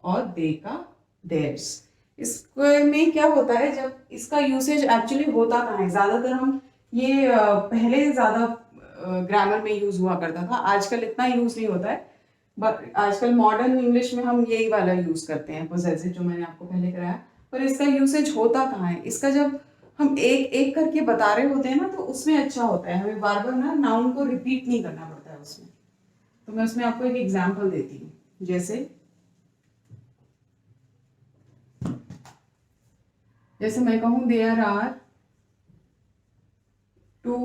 और दे का देयर्स। इसमें क्या होता है, जब इसका यूसेज एक्चुअली होता कहाँ है, ज्यादातर हम ये पहले ज्यादा ग्रामर में यूज हुआ करता था, आजकल इतना यूज नहीं होता है। बट आजकल मॉडर्न इंग्लिश में हम यही वाला यूज करते हैं पोजेसिव, जो मैंने आपको पहले कराया। पर इसका यूसेज होता कहाँ है, इसका जब हम एक एक करके बता रहे होते हैं ना, तो उसमें अच्छा होता है, हमें बार बार ना नाउन को रिपीट नहीं करना पड़ता है उसमें। तो मैं उसमें आपको एक एग्जांपल देती हूँ। जैसे मैं कहूँ there are 2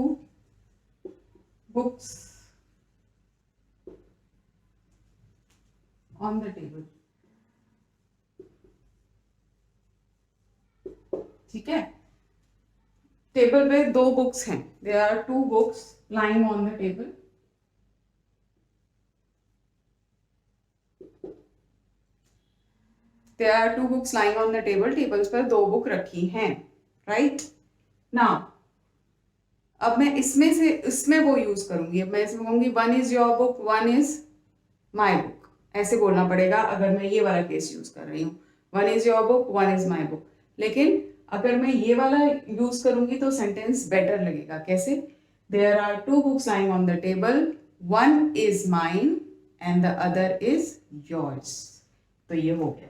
books on the table. ठीक है, टेबल पे 2 बुक्स हैं, there are 2 books lying on the table. There are 2 books lying on the table, tables पर 2 बुक रखी हैं, राइट नाउ। अब मैं इसमें वो यूज करूंगी, अब मैं इसमें कहूंगी 1 is your book, 1 is my book, ऐसे बोलना पड़ेगा अगर मैं ये वाला केस यूज कर रही हूँ। 1 is your book, 1 is my book. लेकिन अगर मैं ये वाला यूज करूंगी तो सेंटेंस बेटर लगेगा। कैसे? There are 2 books lying on the table, 1 is mine and the other is yours. तो ये हो गया,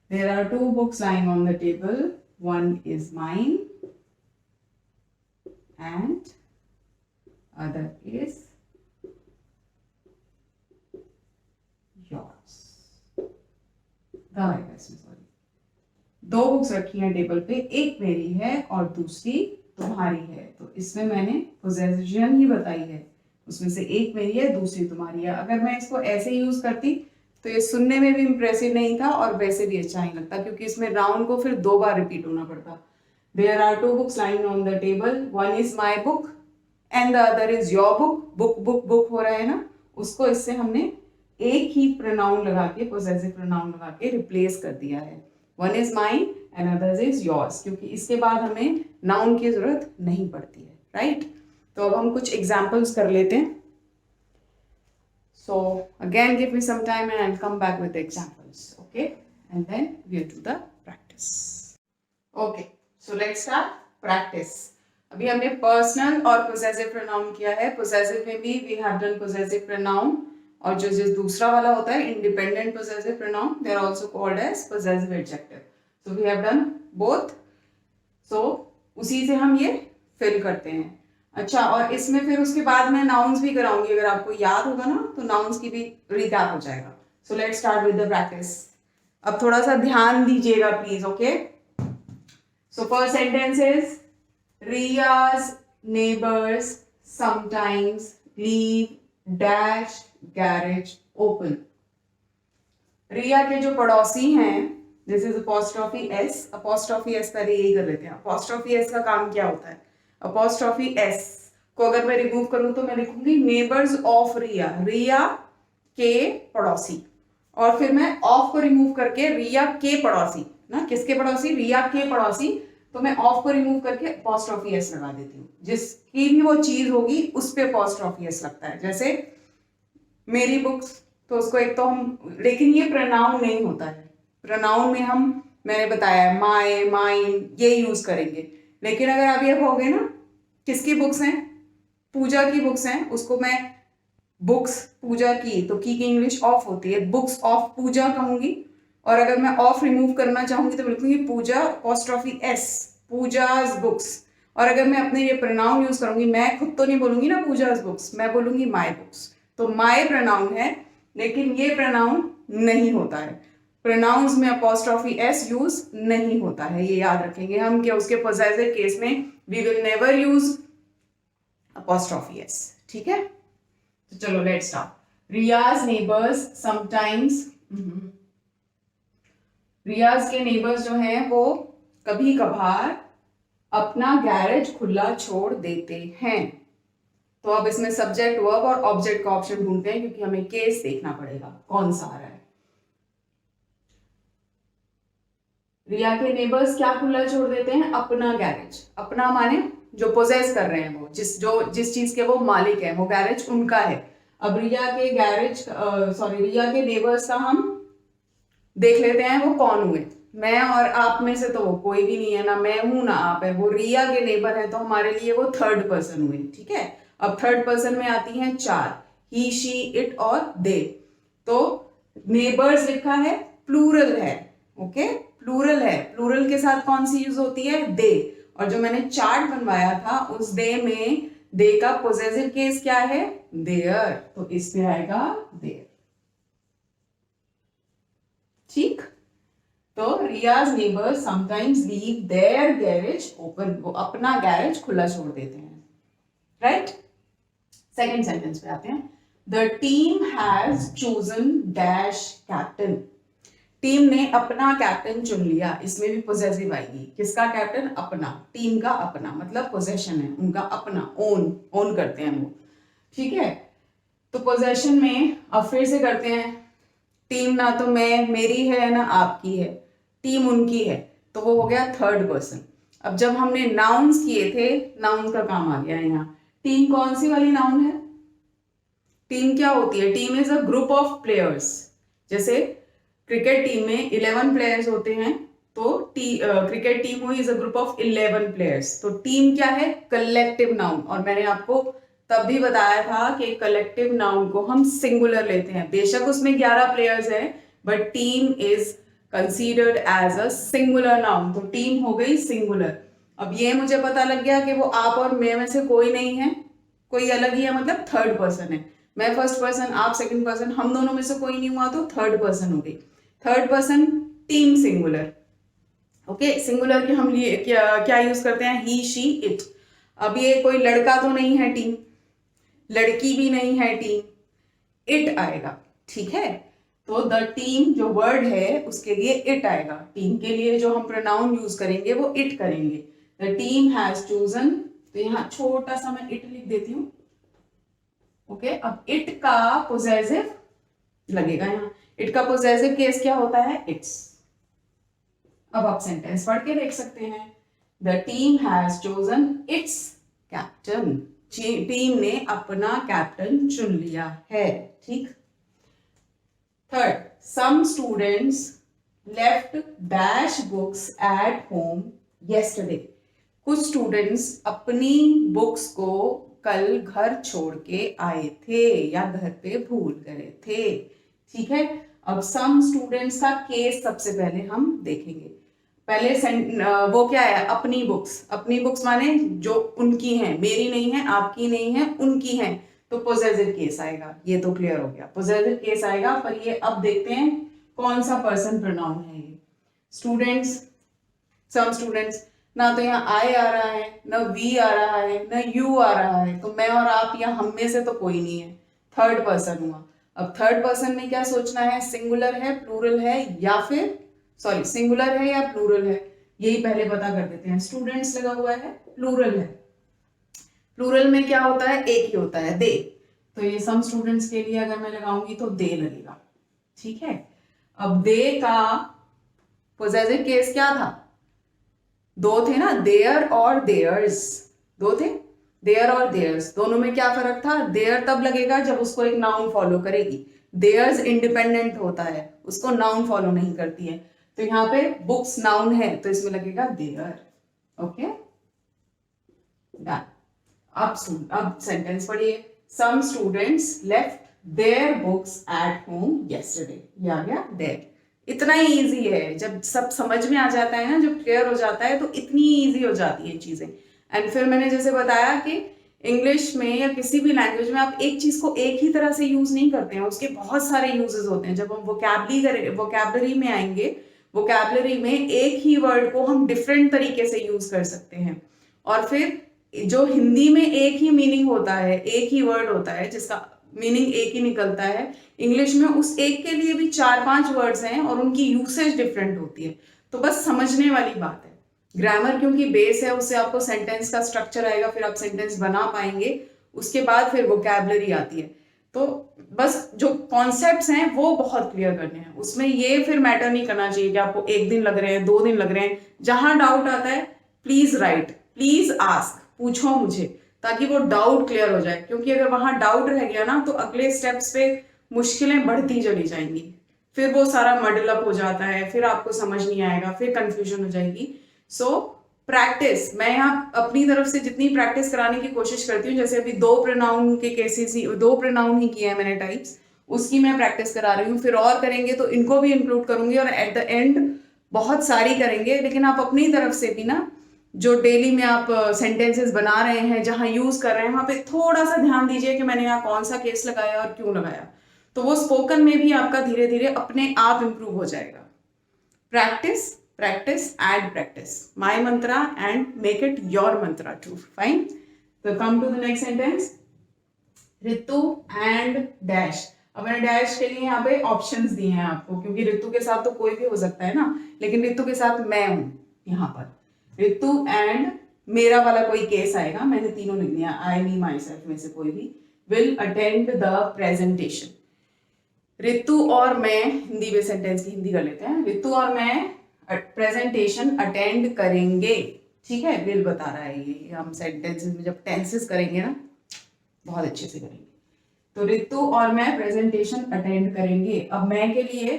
there are 2 books lying on the table, 1 is mine and other is yours। Sorry, 2 books रखी हैं टेबल पे, एक मेरी है और दूसरी तुम्हारी है। तो इसमें मैंने पोजेशन ही बताई है, उसमें से एक मेरी है, दूसरी तुम्हारी है। अगर मैं इसको ऐसे यूज करती तो ये सुनने में भी इंप्रेसिव नहीं था और वैसे भी अच्छा नहीं लगता, क्योंकि इसमें नाउन को फिर 2 बार रिपीट होना पड़ता। There are 2 books lying on the table, 1 is my book and the other is your book। book हो रहा है ना, उसको इससे हमने एक ही प्रोनाउन लगा के, पोजेसिव प्रोनाउन लगा के रिप्लेस कर दिया है। 1 is mine and others is yours, क्योंकि इसके बाद हमें नाउन की जरूरत नहीं पड़ती है, राइट। तो अब हम कुछ एग्जाम्पल्स कर लेते हैं। So again give me some time and I'll come back with the examples, okay, and then we'll do the practice। Okay, so let's start practice। अभी हमने पर्सनल और पोजेसिव प्रोनाउन किया है। पोजेसिव में भी we have done possessive pronoun, और जो दूसरा वाला होता है independent possessive pronoun, they are also called as possessive adjective. So we have done both. So उसी से हम ये फिल करते हैं। अच्छा, और इसमें फिर उसके बाद मैं नाउन्स भी कराऊंगी, अगर आपको याद होगा ना तो नाउन्स की भी रिकैप हो जाएगा। So let's start with the practice. अब थोड़ा सा ध्यान दीजिएगा please, okay. So first sentence is Riya's neighbors sometimes leave dash garage open। रिया के जो पड़ोसी हैं, this is apostrophe S. Apostrophe S पहले यही कर लेते हैं। अपॉस्ट्रोफी एस का काम क्या होता है? अपॉस्ट्रोफी एस को अगर मैं रिमूव करूं तो मैं लिखूंगी नेबर्स ऑफ रिया, रिया के पड़ोसी, और फिर मैं ऑफ को रिमूव करके रिया के पड़ोसी ना, किसके पड़ोसी? रिया के पड़ोसी। तो मैं ऑफ को रिमूव करके अपॉस्ट्रोफी एस लगा देती हूँ। जिसकी भी वो चीज होगी उस पे अपॉस्ट्रोफी एस लगता है। जैसे मेरी बुक्स, तो उसको एक तो हम, लेकिन ये प्रोनाउन नहीं होता है। प्रोनाउन में हम, मैंने बताया माय, माइन, ये यूज करेंगे। लेकिन अगर आप ये कहोगे ना किसकी बुक्स हैं, पूजा की बुक्स हैं, उसको मैं बुक्स पूजा की, तो की इंग्लिश ऑफ होती है, बुक्स ऑफ पूजा कहूंगी। और अगर मैं ऑफ रिमूव करना चाहूंगी तो लिखूंगी पूजा अपॉस्ट्रोफी एस, पूजाज बुक्स। और अगर मैं अपने ये प्रोनाउन यूज करूंगी, मैं खुद तो नहीं बोलूंगी ना पूजाज बुक्स, मैं बोलूंगी माय बुक्स। तो माय प्रोनाउन है, लेकिन ये प्रोनाउन नहीं होता है। प्रोनाउंस में अपॉस्ट्रॉफी एस यूज नहीं होता है, ये याद रखेंगे हम कि उसके पोजेसिव केस में we will never use apostrophe S. ठीक है, तो चलो let's start. Riyaz neighbours sometimes, Riyaz के नेबर्स जो हैं वो कभी कभार अपना गैरेज खुला छोड़ देते हैं। तो अब इसमें सब्जेक्ट वर्ब और ऑब्जेक्ट का ऑप्शन ढूंढते हैं क्योंकि हमें केस देखना पड़ेगा कौन सा आ रहा है। रिया के नेबर्स क्या खुला छोड़ देते हैं? अपना गैरेज। अपना माने जो पोजेस कर रहे हैं वो, जिस चीज के वो मालिक है, वो गैरेज उनका है। अब रिया के गैरेज रिया के नेबर्स का हम देख लेते हैं वो कौन हुए। मैं और आप में से तो वो कोई भी नहीं है, ना मैं हूं ना आप है, वो रिया के नेबर है, तो हमारे लिए वो थर्ड पर्सन हुए। ठीक है, अब थर्ड पर्सन में आती हैं चार, ही शी इट और दे। तो नेबर्स लिखा है, प्लूरल है। ओके, प्लूरल है, प्लूरल के साथ कौन सी यूज होती है? दे। और जो मैंने चार्ट बनवाया था उस दे में दे का पोजेसिव केस क्या है? देयर, तो इसमें आएगा देयर। ठीक, तो Riyaz neighbours sometimes leave their garage open, वो अपना गैरेज खुला छोड़ देते हैं। राइट, सेकेंड सेंटेंस पे आते हैं। The team has chosen dash captain, team ने अपना कैप्टन चुन लिया। इसमें भी पोजेसिव आएगी। किसका कैप्टन? अपना, टीम का अपना, मतलब पोजेशन है उनका अपना, ओन करते हैं वो। ठीक है, तो पोजेशन में अब फिर से करते हैं। टीम ना तो मेरी है ना आपकी है, टीम उनकी है, तो वो हो गया थर्ड पर्सन। अब जब हमने नाउन्स किए थे, नाउन का काम आ गया यहाँ। टीम कौन सी वाली नाउन है? टीम क्या होती है? Team is a group of players. जैसे क्रिकेट टीम में 11 प्लेयर्स होते हैं, तो क्रिकेट टीम हुई is a group of 11 players. तो टीम क्या है? Collective noun. और मैंने आपको तब भी बताया था कि कलेक्टिव नाउन को हम सिंगुलर लेते हैं, बेशक उसमें 11 प्लेयर्स हैं, but team is considered as a singular noun. तो टीम हो गई सिंगुलर। अब ये मुझे पता लग गया कि वो आप और मैं में से कोई नहीं है, कोई अलग ही है, मतलब थर्ड पर्सन है। मैं फर्स्ट पर्सन, आप सेकंड पर्सन, हम दोनों में से कोई नहीं हुआ, तो थर्ड पर्सन हो गई। Third person, team singular. Okay, singular के हम लिए क्या यूज करते हैं? ही शी इट। अब ये कोई लड़का तो नहीं है टीम, लड़की भी नहीं है टीम, इट आएगा। ठीक है, तो द टीम जो वर्ड है उसके लिए इट आएगा। टीम के लिए जो हम प्रोनाउन यूज करेंगे वो इट करेंगे। द टीम हैज चोजन, तो यहां छोटा सा मैं इट लिख देती हूँ। ओके, अब इट का पोजेसिव लगेगा यहाँ। इट का पोजेसिव केस क्या होता है? इट्स। अब आप सेंटेंस पढ़ के देख सकते हैं। The team has chosen its captain, team ने अपना कैप्टन चुन लिया है। ठीक, third, some students left dash books at home yesterday, कुछ स्टूडेंट्स अपनी बुक्स को कल घर छोड़ के आए थे या घर पे भूल गए थे। ठीक है, अब सम स्टूडेंट्स का केस सबसे पहले हम देखेंगे। पहले वो क्या है? अपनी बुक्स। अपनी बुक्स माने जो उनकी हैं, मेरी नहीं है, आपकी नहीं है, उनकी हैं, तो पोजेसिव केस आएगा। ये तो क्लियर हो गया, पोजेसिव केस आएगा। पर ये अब देखते हैं कौन सा पर्सन प्रोनाउन है ये। स्टूडेंट्स, सम स्टूडेंट्स, ना तो यहाँ आई आ रहा है, ना वी आ रहा है, ना यू आ रहा है, तो मैं और आप या हम में से तो कोई नहीं है, थर्ड पर्सन हुआ। अब थर्ड पर्सन में क्या सोचना है? सिंगुलर है, प्लूरल है, या फिर सिंगुलर है या प्लूरल है, यही पहले पता कर देते हैं। स्टूडेंट्स लगा हुआ है, प्लूरल है। प्लूरल में क्या होता है? एक ही होता है, दे। तो ये सम स्टूडेंट्स के लिए अगर मैं लगाऊंगी तो दे लगेगा। ठीक है, अब दे का पोजेसिव केस क्या था? दो थे ना, देयर और देयर्स, दो थे, देयर और देयर्स। दोनों में क्या फर्क था? देयर तब लगेगा जब उसको एक नाउन फॉलो करेगी, देयर्स इंडिपेंडेंट होता है, उसको नाउन फॉलो नहीं करती है। तो यहाँ पे बुक्स नाउन है, तो इसमें लगेगा देयर। Okay, done. अब सेंटेंस पढ़िए। Some students left their books at home yesterday, ये आ गया देयर। इतना ही इजी है, जब सब समझ में आ जाता है ना, जब क्लियर हो जाता है तो इतनी इजी हो जाती है चीजें। एंड फिर मैंने जैसे बताया कि इंग्लिश में या किसी भी लैंग्वेज में आप एक चीज को एक ही तरह से यूज नहीं करते हैं, उसके बहुत सारे यूजेस होते हैं। जब हम वोकैबलरी में आएंगे, वोकैबलरी में एक ही वर्ड को हम डिफरेंट तरीके से यूज कर सकते हैं। और फिर जो हिंदी में एक ही मीनिंग होता है, एक ही वर्ड होता है जिसका मीनिंग एक ही निकलता है, इंग्लिश में उस एक के लिए भी 4-5 वर्ड्स हैं और उनकी यूसेज डिफरेंट होती है। तो बस समझने वाली बात है। ग्रामर क्योंकि बेस है, उससे आपको सेंटेंस का स्ट्रक्चर आएगा, फिर आप सेंटेंस बना पाएंगे, उसके बाद फिर वोकैबलरी आती है। तो बस जो कॉन्सेप्ट्स हैं वो बहुत क्लियर करने हैं, उसमें ये फिर मैटर नहीं करना चाहिए कि आपको 1 दिन लग रहे हैं, 2 दिन लग रहे हैं। जहां डाउट आता है प्लीज राइट, प्लीज आस्क, पूछो मुझे, ताकि वो डाउट क्लियर हो जाए। क्योंकि अगर वहां डाउट रह गया ना तो अगले स्टेप्स पे मुश्किलें बढ़ती चली जाएंगी, फिर वो सारा मडल हो जाता है, फिर आपको समझ नहीं आएगा, फिर कंफ्यूजन हो जाएगी। सो प्रैक्टिस, मैं यहाँ अपनी तरफ से जितनी प्रैक्टिस कराने की कोशिश करती हूँ, जैसे अभी 2 प्रोनाउन के केसेस ही, 2 प्रोनाउन ही किए हैं मैंने टाइप्स, उसकी मैं प्रैक्टिस करा रही हूँ। फिर और करेंगे तो इनको भी इंक्लूड करूंगी, और एट द एंड बहुत सारी करेंगे। लेकिन आप अपनी तरफ से भी ना, जो डेली में आप सेंटेंसेस बना रहे हैं, जहां यूज कर रहे हैं, वहां पे थोड़ा सा ध्यान दीजिए कि मैंने यहाँ कौन सा केस लगाया और क्यों लगाया। तो वो स्पोकन में भी आपका धीरे धीरे अपने आप इंप्रूव हो जाएगा। Practice, practice, add practice. My mantra and make it your mantra too. Fine. So come to the next sentence. Ritu and dash. अब मैंने डैश के लिए यहाँ पे ऑप्शंस दिए हैं आपको, क्योंकि ऋतु के साथ तो कोई भी हो सकता है ना, लेकिन ऋतु के साथ मैं हूं यहाँ पर। ऋतु एंड मेरा वाला कोई केस आएगा, मैंने तीनों लिख दिया, आई मी माई सेल्फ में से कोई भी, विल अटेंड द प्रेजेंटेशन। ऋतु और मैं, हिंदी में सेंटेंस की हिंदी कर लेते हैं। ऋतु और मैं प्रेजेंटेशन अटेंड करेंगे। ठीक है, विल बता रहा है ये, हम सेंटेंसेस में जब टेंसेस करेंगे ना बहुत अच्छे से करेंगे। तो ऋतु और मैं प्रेजेंटेशन अटेंड करेंगे। अब मैं के लिए,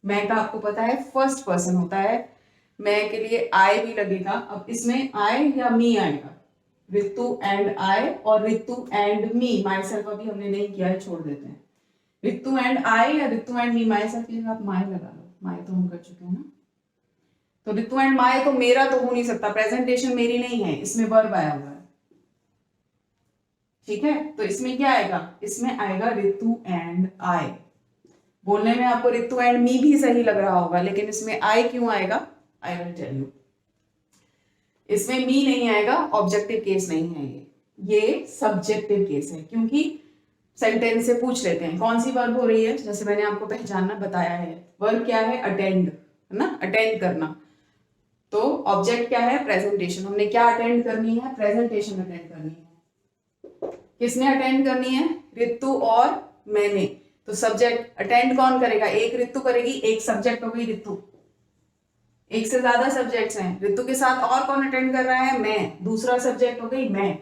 मैं का आपको पता है फर्स्ट पर्सन होता है, मैं के लिए आई भी लगेगा। अब इसमें आई या मी आएगा, ऋतु एंड आई, और ऋतु एंड मी, माई सेल्फ अभी हमने नहीं किया है, छोड़ देते हैं। ऋतु एंड आई या ऋतु एंड मी, माई सेल्फ की जगह आप माई लगा लो, माई तो हम कर चुके हैं ना। तो ऋतु एंड माई तो मेरा तो हो नहीं सकता, प्रेजेंटेशन मेरी नहीं है, इसमें वर्ब आया हुआ है। ठीक है, तो इसमें क्या आएगा, इसमें आएगा ऋतु एंड आई। बोलने में आपको ऋतु एंड मी भी सही लग रहा होगा, लेकिन इसमें आई क्यों आएगा, आई विल टेल यू। इसमें मी नहीं आएगा, ऑब्जेक्टिव केस नहीं है ये सब्जेक्टिव केस है। क्योंकि सेंटेंस से पूछ लेते हैं कौन सी वर्ब हो रही है, जैसे मैंने आपको पहचानना बताया है, वर्ब क्या है, अटेंड, है ना, अटेंड करना। तो ऑब्जेक्ट क्या है, प्रेजेंटेशन। हमने क्या अटेंड करनी है, प्रेजेंटेशन अटेंड करनी है। किसने अटेंड करनी है, ऋतु और मैंने। तो सब्जेक्ट अटेंड कौन करेगा, एक ऋतु करेगी, एक सब्जेक्ट हो गई ऋतु। एक से ज्यादा सब्जेक्ट्स हैं, ऋतु के साथ और कौन अटेंड कर रहा है, मैं, दूसरा सब्जेक्ट हो गई मैं।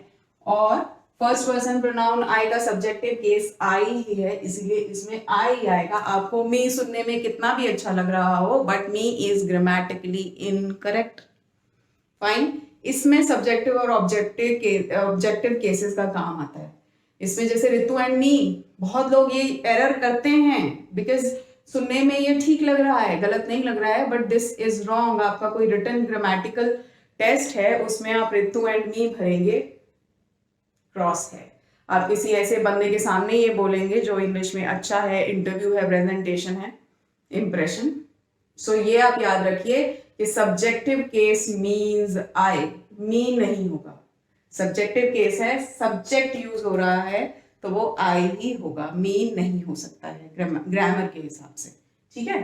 और फर्स्ट पर्सन प्रोनाउन आई का सब्जेक्टिव केस आई ही है, इसलिए इसमें आई आएगा। आपको मी सुनने में कितना भी अच्छा लग रहा हो, but me is grammatically incorrect. Fine. इसमें सब्जेक्टिव और ऑब्जेक्टिव केसेस का काम आता है। इसमें जैसे ऋतु एंड मी, बहुत लोग ये एरर करते हैं, बिकॉज सुनने में ये ठीक लग रहा है, गलत नहीं लग रहा है, बट दिस इज रॉन्ग। आपका कोई रिटन ग्रामेटिकल टेस्ट है, उसमें आप ऋतु एंड मी भरेंगे, क्रॉस है। आप किसी ऐसे बंदे के सामने ये बोलेंगे जो इंग्लिश में अच्छा है, इंटरव्यू है, प्रेजेंटेशन है, इंप्रेशन। सो ये आप याद रखिए कि सब्जेक्टिव केस मीन्स आई, मी नहीं होगा। सब्जेक्टिव केस है, सब्जेक्ट यूज हो रहा है, तो वो आई ही होगा, मी नहीं हो सकता है ग्रामर के हिसाब से। ठीक है,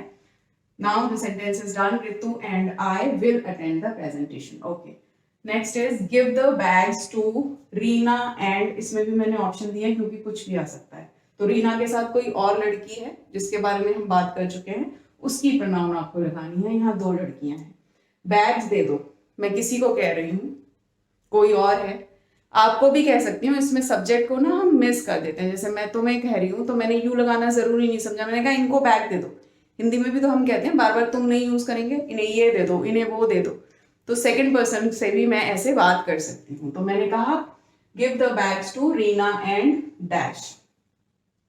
now the sentence is done, Ritu and I will attend the presentation. Okay, next is give the bags to Reena and, इसमें भी मैंने ऑप्शन दिए हैं क्योंकि कुछ भी आ सकता है। तो रीना के साथ कोई और लड़की है जिसके बारे में हम बात कर चुके हैं, उसकी प्रोनाउन आपको लगानी है। यहाँ 2 लड़कियां हैं, बैग्स दे दो, मैं किसी को कह रही हूँ, कोई और है, आपको भी कह सकती हूँ। इसमें सब्जेक्ट को ना हम मिस कर देते हैं, जैसे मैं तुम्हें कह रही हूँ तो मैंने यू लगाना जरूरी नहीं समझा, मैंने कहा इनको बैग दे दो। हिंदी में भी तो हम कहते हैं, बार बार तुम नहीं यूज करेंगे, इन्हें ये दे दो, इन्हें वो दे दो। तो सेकंड पर्सन से भी मैं ऐसे बात कर सकती हूँ। तो मैंने कहा give the bags to Reena and dash.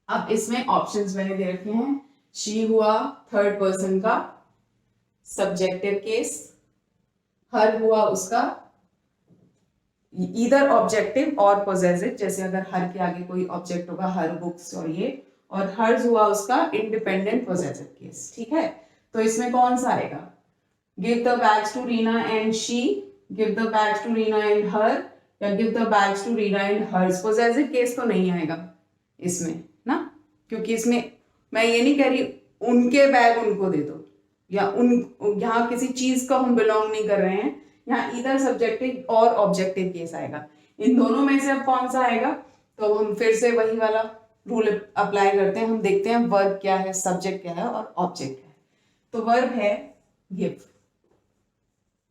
अब इसमें ऑप्शंस मैंने दे रखे हैं, शी हुआ थर्ड पर्सन का सब्जेक्टिव केस, हर हुआ उसका ईदर ऑब्जेक्टिव और पोजेसिव, जैसे अगर हर के आगे कोई ऑब्जेक्ट होगा, हर बुक्स और ये, और हर्स हुआ उसका इंडिपेंडेंट पोजेसिव केस, ठीक है। तो इसमें कौन सा आएगा, give the bags to Reena and she, give the bags to Reena and her, या give the bags to Reena and hers. Possessive case तो नहीं आएगा इसमें ना, क्योंकि इसमें मैं ये नहीं कह रही उनके बैग उनको दे दो, या उन, यहाँ किसी चीज का हम बिलोंग नहीं कर रहे हैं, यहाँ इधर सब्जेक्टिव और ऑब्जेक्टिव केस आएगा। इन दोनों में से अब कौन सा आएगा, तो हम फिर से वही वाला रूल अप्लाई करते हैं, हम देखते हैं वर्ब क्या है, सब्जेक्ट क्या है और ऑब्जेक्ट क्या है। तो वर्ब है गिव,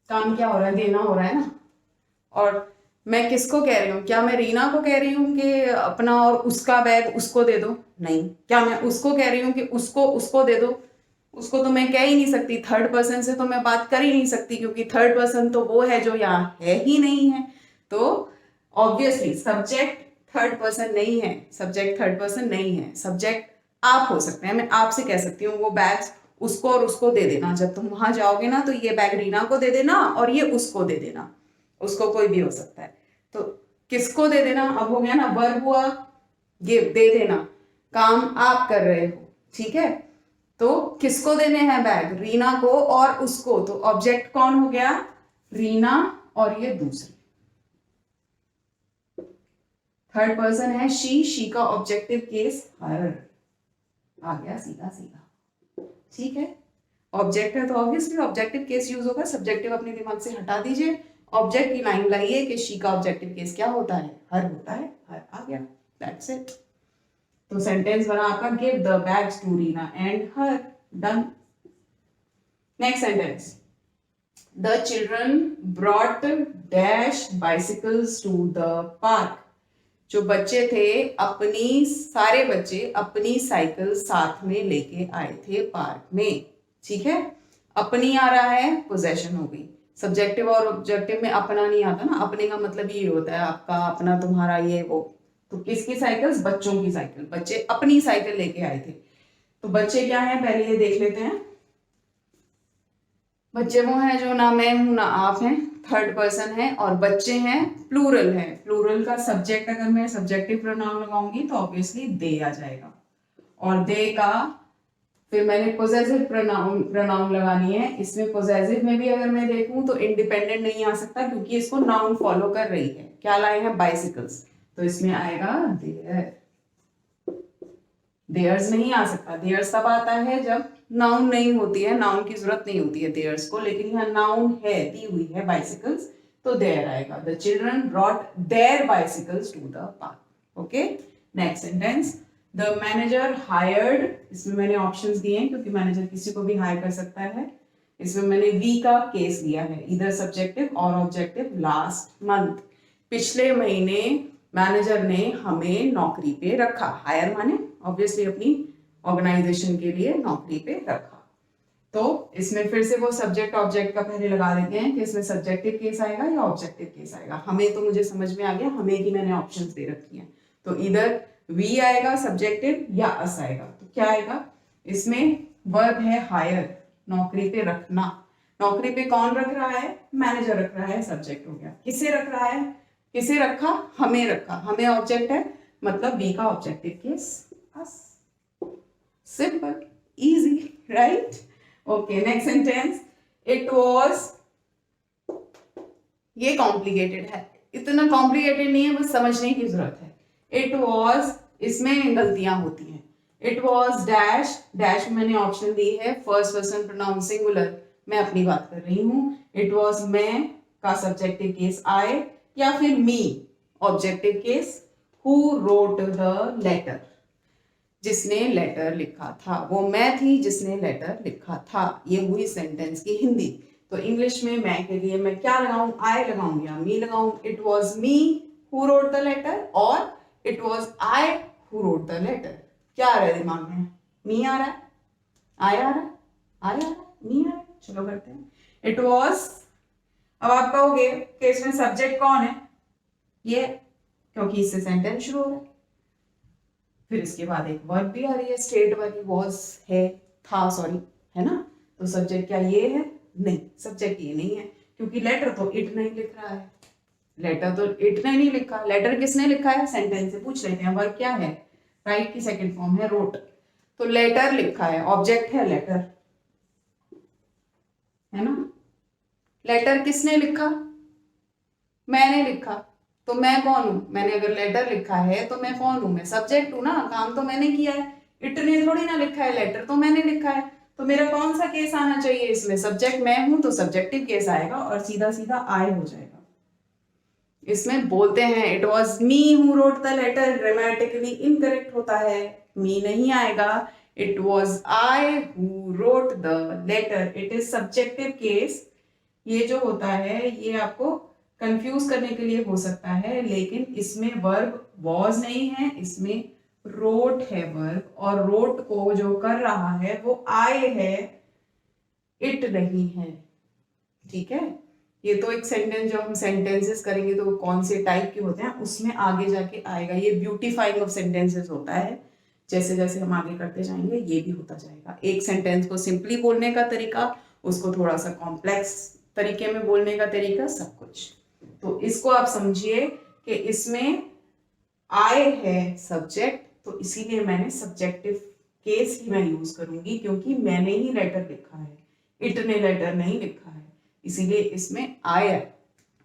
काम क्या हो रहा है, देना हो रहा है ना। और मैं किसको कह रही हूँ, क्या मैं रीना को कह रही हूँ कि अपना और उसका बैग उसको दे दो, नहीं। क्या मैं उसको कह रही हूँ कि उसको दे दो, उसको तो मैं कह ही नहीं सकती, थर्ड पर्सन से तो मैं बात कर ही नहीं सकती, क्योंकि थर्ड पर्सन तो वो है जो यहाँ है ही नहीं है। तो ऑब्वियसली सब्जेक्ट थर्ड पर्सन नहीं है, सब्जेक्ट थर्ड पर्सन नहीं है, सब्जेक्ट आप हो सकते हैं। मैं आपसे कह सकती हूँ वो बैग्स उसको और उसको दे देना, जब तुम वहां जाओगे ना तो ये बैग रीना को दे देना और ये उसको दे देना, उसको कोई भी हो सकता है। तो किसको दे देना, अब हो गया ना, वर्ब हुआ गिव, दे देना, काम आप कर रहे हो, ठीक है। तो किसको देने हैं बैग, रीना को और उसको, तो ऑब्जेक्ट कौन हो गया, रीना और ये दूसरी, थर्ड पर्सन है शी का ऑब्जेक्टिव केस हर, आ गया सीधा सीधा, ठीक है। ऑब्जेक्ट है तो ऑब्वियसली ऑब्जेक्टिव केस यूज होगा, सब्जेक्टिव अपने दिमाग से हटा दीजिए, ऑब्जेक्ट की लाइन लाइए कि शी का ऑब्जेक्टिव केस क्या होता है, हर होता है, हर आ गया, दैट्स इट। तो सेंटेंस बना आपका give the bags to Reena and her, done. Next sentence, the children brought dash bicycles to the park. जो बच्चे थे सारे बच्चे अपनी साइकिल साथ में लेके आए थे पार्क में, ठीक है। अपनी आ रहा है, पोजेशन हो गई। सब्जेक्टिव और ऑब्जेक्टिव में अपना नहीं आता ना, अपने का मतलब ये होता है आपका, अपना, तुम्हारा, ये वो। तो किसकी साइकिल, बच्चों की साइकिल, बच्चे अपनी साइकिल लेके आए थे। तो बच्चे क्या है, पहले ये देख लेते हैं। बच्चे वो हैं जो ना मैं हूं ना आप हैं, थर्ड पर्सन है, और बच्चे हैं प्लूरल है। प्लूरल का सब्जेक्ट अगर मैं सब्जेक्टिव प्रोनाउन लगाऊंगी तो ऑब्वियसली दे आ जाएगा, और दे का फिर मैंने पोजेसिव प्रोनाउन लगानी है। इसमें पोजेसिव में भी अगर मैं देखूं तो इंडिपेंडेंट नहीं आ सकता, क्योंकि इसको नाउन फॉलो कर रही है। क्या लाए हैं, बाइसिकल्स, तो इसमें आएगा देयर। देयर्स नहीं आ सकता, देयर्स तब आता है जब नाउन नहीं होती है, नाउन की जरूरत नहीं होती है देयर्स को, लेकिन यहाँ नाउन है, दी हुई है बाइसिकल्स, तो देयर आएगा। The children brought their bicycles to the park. Okay, next sentence, the manager hired, इसमें मैंने ऑप्शंस दिए हैं क्योंकि मैनेजर किसी को भी हायर कर सकता है। इसमें मैंने वी का केस लिया है, इधर सब्जेक्टिव और ऑब्जेक्टिव। लास्ट मंथ, पिछले महीने मैनेजर ने हमें नौकरी पे रखा। हायर माने ऑब्वियसली अपनी ऑर्गेनाइजेशन के लिए नौकरी पे रखा। तो इसमें फिर से वो सब्जेक्ट ऑब्जेक्ट का पहले लगा देते हैं कि इसमें सब्जेक्टिव केस आएगा या ऑब्जेक्टिव केस आएगा। हमें तो मुझे समझ में आ गया, हमें की मैंने ऑप्शंस दे रखी हैं, तो इधर वी आएगा सब्जेक्टिव या अस आएगा। तो क्या आएगा, इसमें वर्ब है हायर, नौकरी पे रखना। नौकरी पे कौन रख रहा है, मैनेजर रख रहा है, सब्जेक्ट हो गया। किसे रख रहा है, किसे रखा, हमें रखा, हमें ऑब्जेक्ट है, मतलब वी का objective case us. Simple, easy, right. Okay, next sentence, it was, ये कॉम्प्लिकेटेड है, इतना कॉम्प्लिकेटेड नहीं है, बस समझने की जरूरत है। इट वाज, इसमें गलतियां होती हैं। इट वाज डैश, डैश मैंने ऑप्शन दी है, फर्स्ट पर्सन प्रोनाउन सिंगुलर, मैं अपनी बात कर रही हूं। इट वाज मैं का सब्जेक्टिव केस आई, या फिर me objective case, who wrote the letter, जिसने लेटर लिखा था, वो मैं थी जिसने लेटर लिखा था। ये हुई सेंटेंस की हिंदी। तो इंग्लिश में मैं के लिए मैं क्या लगाऊं, आई लगाऊं या मी लगाऊं। It was me who wrote the letter, और it was I who wrote the letter. क्या आ रहा है दिमाग में, मी आ रहा है, आई आ रहा है, आई आ रहा है, मी आ रहा है, चलो करते हैं। इट वाज, अब आप कहोगे कि इसमें सब्जेक्ट कौन है, ये, क्योंकि इससे सेंटेंस शुरू हो रहा है। फिर इसके बाद एक वर्ब भी आ रही है, स्टेट वाली, वॉज है, था, सॉरी, है ना। तो सब्जेक्ट क्या ये है, नहीं, सब्जेक्ट ये नहीं है, क्योंकि लेटर तो इट नहीं लिख रहा है। लेटर तो इट ने नहीं लिखा, लेटर किसने लिखा है? सेंटेंस से पूछ लेते हैं वर्ब क्या है, राइट की सेकंड फॉर्म है रोट, तो लेटर लिखा है, ऑब्जेक्ट है लेटर, है ना। लेटर किसने लिखा? मैंने लिखा, तो मैं कौन हूं? मैंने अगर लेटर लिखा है तो मैं कौन हूं? मैं सब्जेक्ट हूं ना, काम तो मैंने किया है। इट ने थोड़ी ना लिखा है, लेटर तो मैंने लिखा है, तो मेरा कौन सा केस आना चाहिए इसमें? सब्जेक्ट मैं हूं तो सब्जेक्टिव केस आएगा और सीधा सीधा आई हो जाएगा। इसमें बोलते हैं it was me who wrote the letter, grammatically incorrect होता है, मी नहीं आएगा, it was I who wrote the letter, it is subjective case. ये जो होता है ये आपको कंफ्यूज करने के लिए हो सकता है, लेकिन इसमें वर्ब वॉज नहीं है, इसमें रोट है वर्ब, और रोट को जो कर रहा है वो आई है, इट नहीं है। ठीक है, ये तो एक सेंटेंस, जो हम सेंटेंसेस करेंगे तो वो कौन से टाइप के होते हैं उसमें आगे जाके आएगा। ये ब्यूटीफाइंग ऑफ सेंटेंसेस होता है, जैसे जैसे हम आगे करते जाएंगे ये भी होता जाएगा। एक सेंटेंस को सिंपली बोलने का तरीका, उसको थोड़ा सा कॉम्प्लेक्स तरीके में बोलने का तरीका, सब कुछ। तो इसको आप समझिए कि इसमें आई है सब्जेक्ट, तो इसीलिए मैंने सब्जेक्टिव केस ही मैं यूज करूंगी, क्योंकि मैंने ही लेटर लिखा है, इट ने लेटर नहीं लिखा है, इसीलिए इसमें आई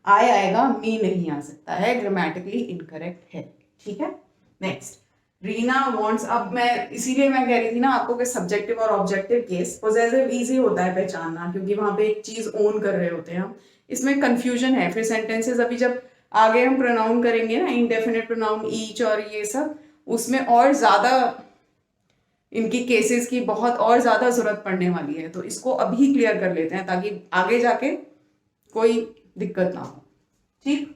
आएगा, मी नहीं आ सकता है, ग्रामेटिकली इनकरेक्ट है। ठीक है, नेक्स्ट रीना वांट्स। अब मैं इसीलिए मैं कह रही थी ना आपको कि सब्जेक्टिव और ऑब्जेक्टिव केस, पॉसेसिव इजी होता है पहचानना, क्योंकि वहां पे एक चीज ओन कर रहे होते हैं हम, इसमें कंफ्यूजन है। फिर सेंटेंसेस अभी जब आगे हम प्रोनाउन करेंगे ना, इंडेफिनिट प्रोनाउन ईच और ये सब, उसमें और ज्यादा इनकी केसेस की बहुत और ज्यादा जरूरत पड़ने वाली है, तो इसको अभी क्लियर कर लेते हैं ताकि आगे जाके कोई दिक्कत ना हो। ठीक,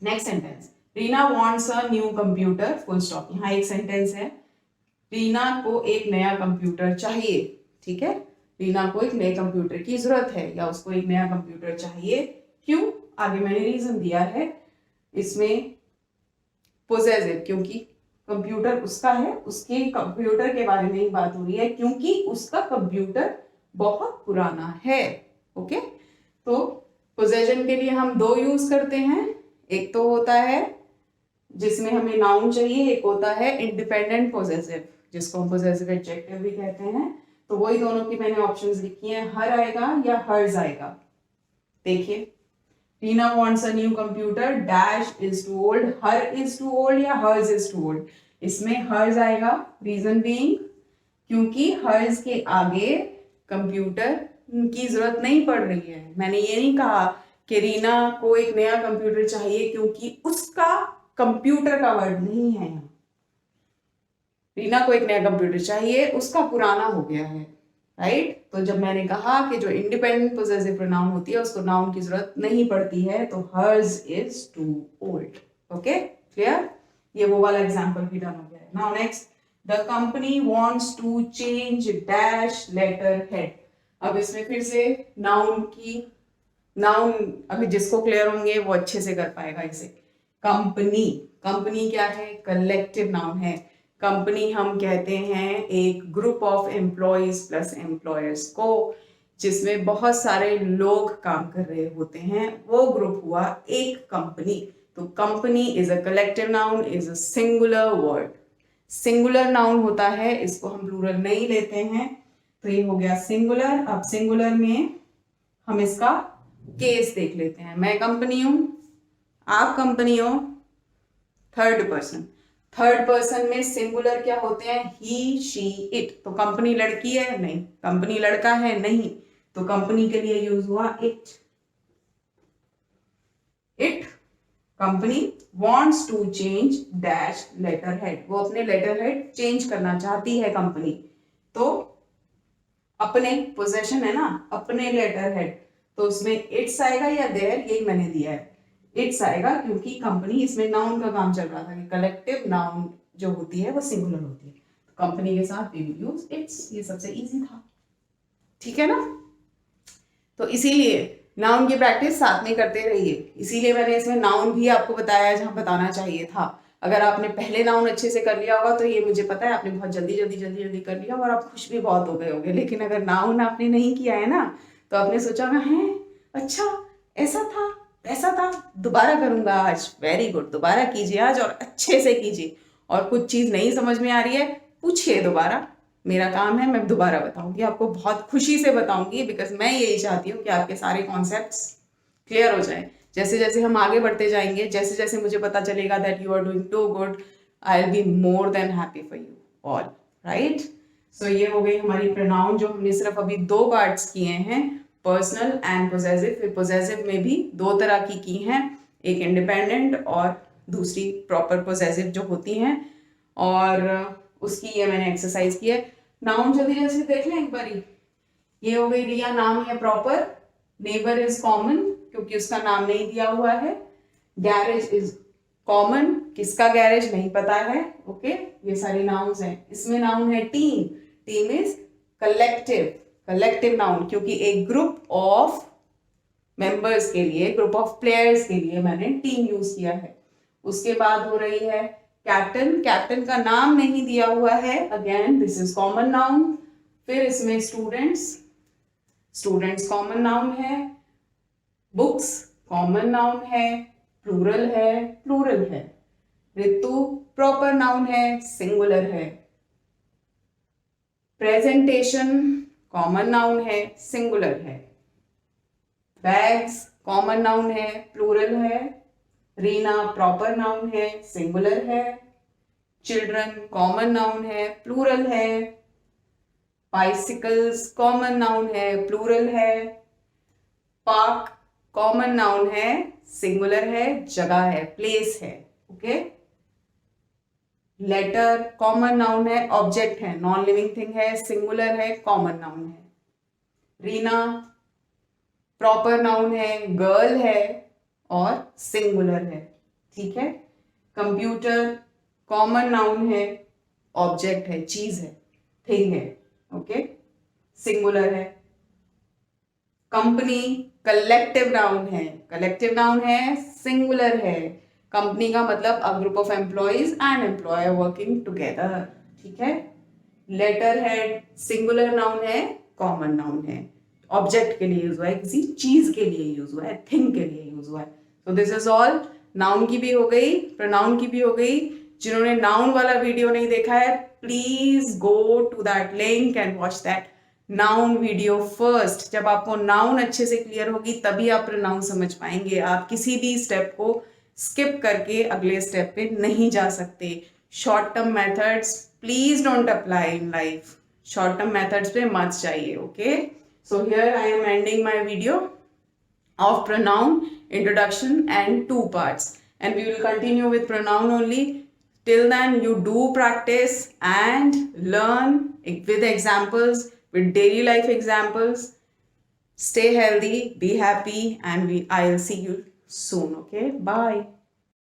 next sentence, Reena wants a new computer, full stop. यहाँ एक सेंटेंस है, रीना को एक नया कंप्यूटर चाहिए। ठीक है, रीना को एक नए कंप्यूटर की जरूरत है या उसको एक नया कंप्यूटर चाहिए, क्यों? आगे मैंने रीजन दिया है। इसमें पोजेसिव, क्योंकि कंप्यूटर उसका है, उसके कंप्यूटर के बारे में ही बात हो रही है, क्योंकि उसका कंप्यूटर बहुत पुराना है। ओके, तो पोजेशन के लिए हम दो यूज करते हैं, एक तो होता है जिसमें हमें नाउन चाहिए, एक होता है इंडिपेंडेंट पोजेसिव, जिसको हम पोजेसिव एडजेक्टिव भी कहते हैं। तो वही दोनों की मैंने ऑप्शंस लिखी हैं, हर आएगा या हर्ज आएगा। देखिए, Reena wants a new computer, dash is too old, her is too old या हर्ज इज टू ओल्ड? इसमें हर्ज आएगा, रीजन बीइंग क्योंकि हर्ज के आगे कंप्यूटर की जरूरत नहीं पड़ रही है। मैंने ये नहीं कहा कि रीना को एक नया कंप्यूटर चाहिए क्योंकि उसका कंप्यूटर का वर्ड नहीं है यहाँ। रीना को एक नया कंप्यूटर चाहिए, उसका पुराना हो गया है, राइट। तो जब मैंने कहा कि जो इंडिपेंडेंट पोजेसिव प्रोनाउन होती है उसको नाउन की जरूरत नहीं पड़ती है, तो hers is too old. Okay, clear? ये वो वाला एग्जांपल भी डन हो गया है। Now next, the company wants to change dash letter head. अब इसमें फिर से नाउन अभी जिसको क्लियर होंगे वो अच्छे से कर पाएगा इसे। कंपनी, कंपनी क्या है? कलेक्टिव नाउन है। कंपनी हम कहते हैं एक group of employees plus employers को, जिसमें बहुत सारे लोग काम कर रहे होते हैं, वो ग्रुप हुआ एक कंपनी। तो company is a collective noun, is a singular word. Singular noun होता है, इसको हम प्लूरल नहीं लेते हैं, तो ये हो गया सिंगुलर। अब सिंगुलर में हम इसका केस देख लेते हैं। मैं कंपनी हूं, आप कंपनी हो, थर्ड पर्सन। थर्ड पर्सन में सिंगुलर क्या होते हैं? ही, शी, इट। तो कंपनी लड़की है? नहीं। कंपनी लड़का है? नहीं। तो कंपनी के लिए यूज हुआ it. It company wants to change dash letter head, वो अपने लेटर हेड चेंज करना चाहती है कंपनी। तो अपने पोजेशन है ना, अपने लेटर हेड, तो उसमें इट्स आएगा या देयर, यही मैंने दिया है, इट्स आएगा, क्योंकि कंपनी, इसमें नाउन का काम चल रहा था कि कलेक्टिव नाउन जो होती है वो सिंगुलर होती है, तो कंपनी के साथ वी विल यूज इट्स। ये सबसे इजी था, ठीक है ना। तो इसीलिए नाउन की प्रैक्टिस साथ में करते रहिए, इसीलिए मैंने इसमें नाउन भी आपको बताया जहां बताना चाहिए था। अगर आपने पहले नाउन अच्छे से कर लिया होगा तो ये मुझे पता है आपने बहुत जल्दी जल्दी जल्दी जल्दी कर लिया और आप खुश भी बहुत हो गए होंगे। लेकिन अगर नाउन आपने नहीं किया है ना, तो आपने सोचा है अच्छा ऐसा था, ऐसा था, दोबारा करूंगा आज, वेरी गुड, दोबारा कीजिए आज और अच्छे से कीजिए। और कुछ चीज नहीं समझ में आ रही है, पूछिए दोबारा, मेरा काम है, मैं दोबारा बताऊंगी आपको, बहुत खुशी से बताऊंगी, बिकॉज मैं यही चाहती हूँ कि आपके सारे कॉन्सेप्ट्स क्लियर हो जाए। जैसे जैसे हम आगे बढ़ते जाएंगे, जैसे जैसे मुझे पता चलेगा that you are doing too good, I will be more than happy for you all, right. So ये हो गई हमारी प्रोनाउन, जो हमने सिर्फ अभी 2 पार्ट्स किए हैं, पर्सनल एंड पोजेसिव। फिर पोजेसिव में भी 2 तरह की हैं, एक इंडिपेंडेंट और दूसरी प्रॉपर पोजेसिव जो होती हैं, और उसकी ये मैंने एक्सरसाइज की है। नाउन जल्दी जल्दी देख लें एक बारी। ये हो गई रिया, नाम है प्रॉपर, नेबर इज कॉमन क्योंकि उसका नाम नहीं दिया हुआ है, गैरेज इज कॉमन, किसका गैरेज नहीं पता है, ओके। ये सारी नाउन्स हैं। इसमें नाउन है team, team is collective, collective noun, क्योंकि एक ग्रुप ऑफ मेंबर्स के लिए, ग्रुप ऑफ प्लेयर्स के लिए मैंने टीम यूज किया है। उसके बाद हो रही है कैप्टन, कैप्टन का नाम नहीं दिया हुआ है, again this is common noun. फिर इसमें स्टूडेंट्स, स्टूडेंट्स कॉमन नाउन है, बुक्स कॉमन नाउन है, प्लूरल है, प्लूरल है। ऋतु प्रॉपर नाउन है, सिंगुलर है। प्रेजेंटेशन कॉमन नाउन है, सिंगुलर है। बैग्स कॉमन नाउन है, प्लूरल है। रीना प्रॉपर नाउन है, सिंगुलर है। चिल्ड्रन कॉमन नाउन है, प्लूरल है। बाइसिकल्स कॉमन नाउन है, प्लूरल है। पार्क कॉमन नाउन है, सिंगुलर है, जगह है, प्लेस है, ओके। लेटर कॉमन नाउन है, ऑब्जेक्ट है, नॉन लिविंग थिंग है, सिंगुलर है, कॉमन नाउन है। रीना प्रॉपर नाउन है, गर्ल है और सिंगुलर है, ठीक है। कंप्यूटर कॉमन नाउन है, ऑब्जेक्ट है, चीज है, थिंग है, ओके, सिंगुलर है। कंपनी कलेक्टिव नाउन है, कलेक्टिव नाउन है, सिंगुलर है। कंपनी का मतलब a group of employees and employer working together, ठीक है। लेटर हेड सिंगुलर नाउन है, कॉमन नाउन है, ऑब्जेक्ट के लिए यूज हुआ है, किसी चीज के लिए यूज हुआ है, थिंग के लिए यूज हुआ है। So this is all, noun की भी हो गई, प्रोनाउन की भी हो गई। जिन्होंने नाउन वाला वीडियो नहीं देखा है, please go to that link and watch that noun video first. जब आपको नाउन अच्छे से क्लियर होगी तभी आप प्रोनाउन समझ पाएंगे। आप किसी भी स्टेप को स्किप करके अगले स्टेप पे नहीं जा सकते। Short term methods please don't apply in life, short term methods पे मत जाइए, okay. So here I am ending my video of pronoun introduction and 2 parts, and we will continue with pronoun only. Till then you do practice and learn with examples, with daily life examples. Stay healthy, be happy, and I'll see you soon, okay. Bye.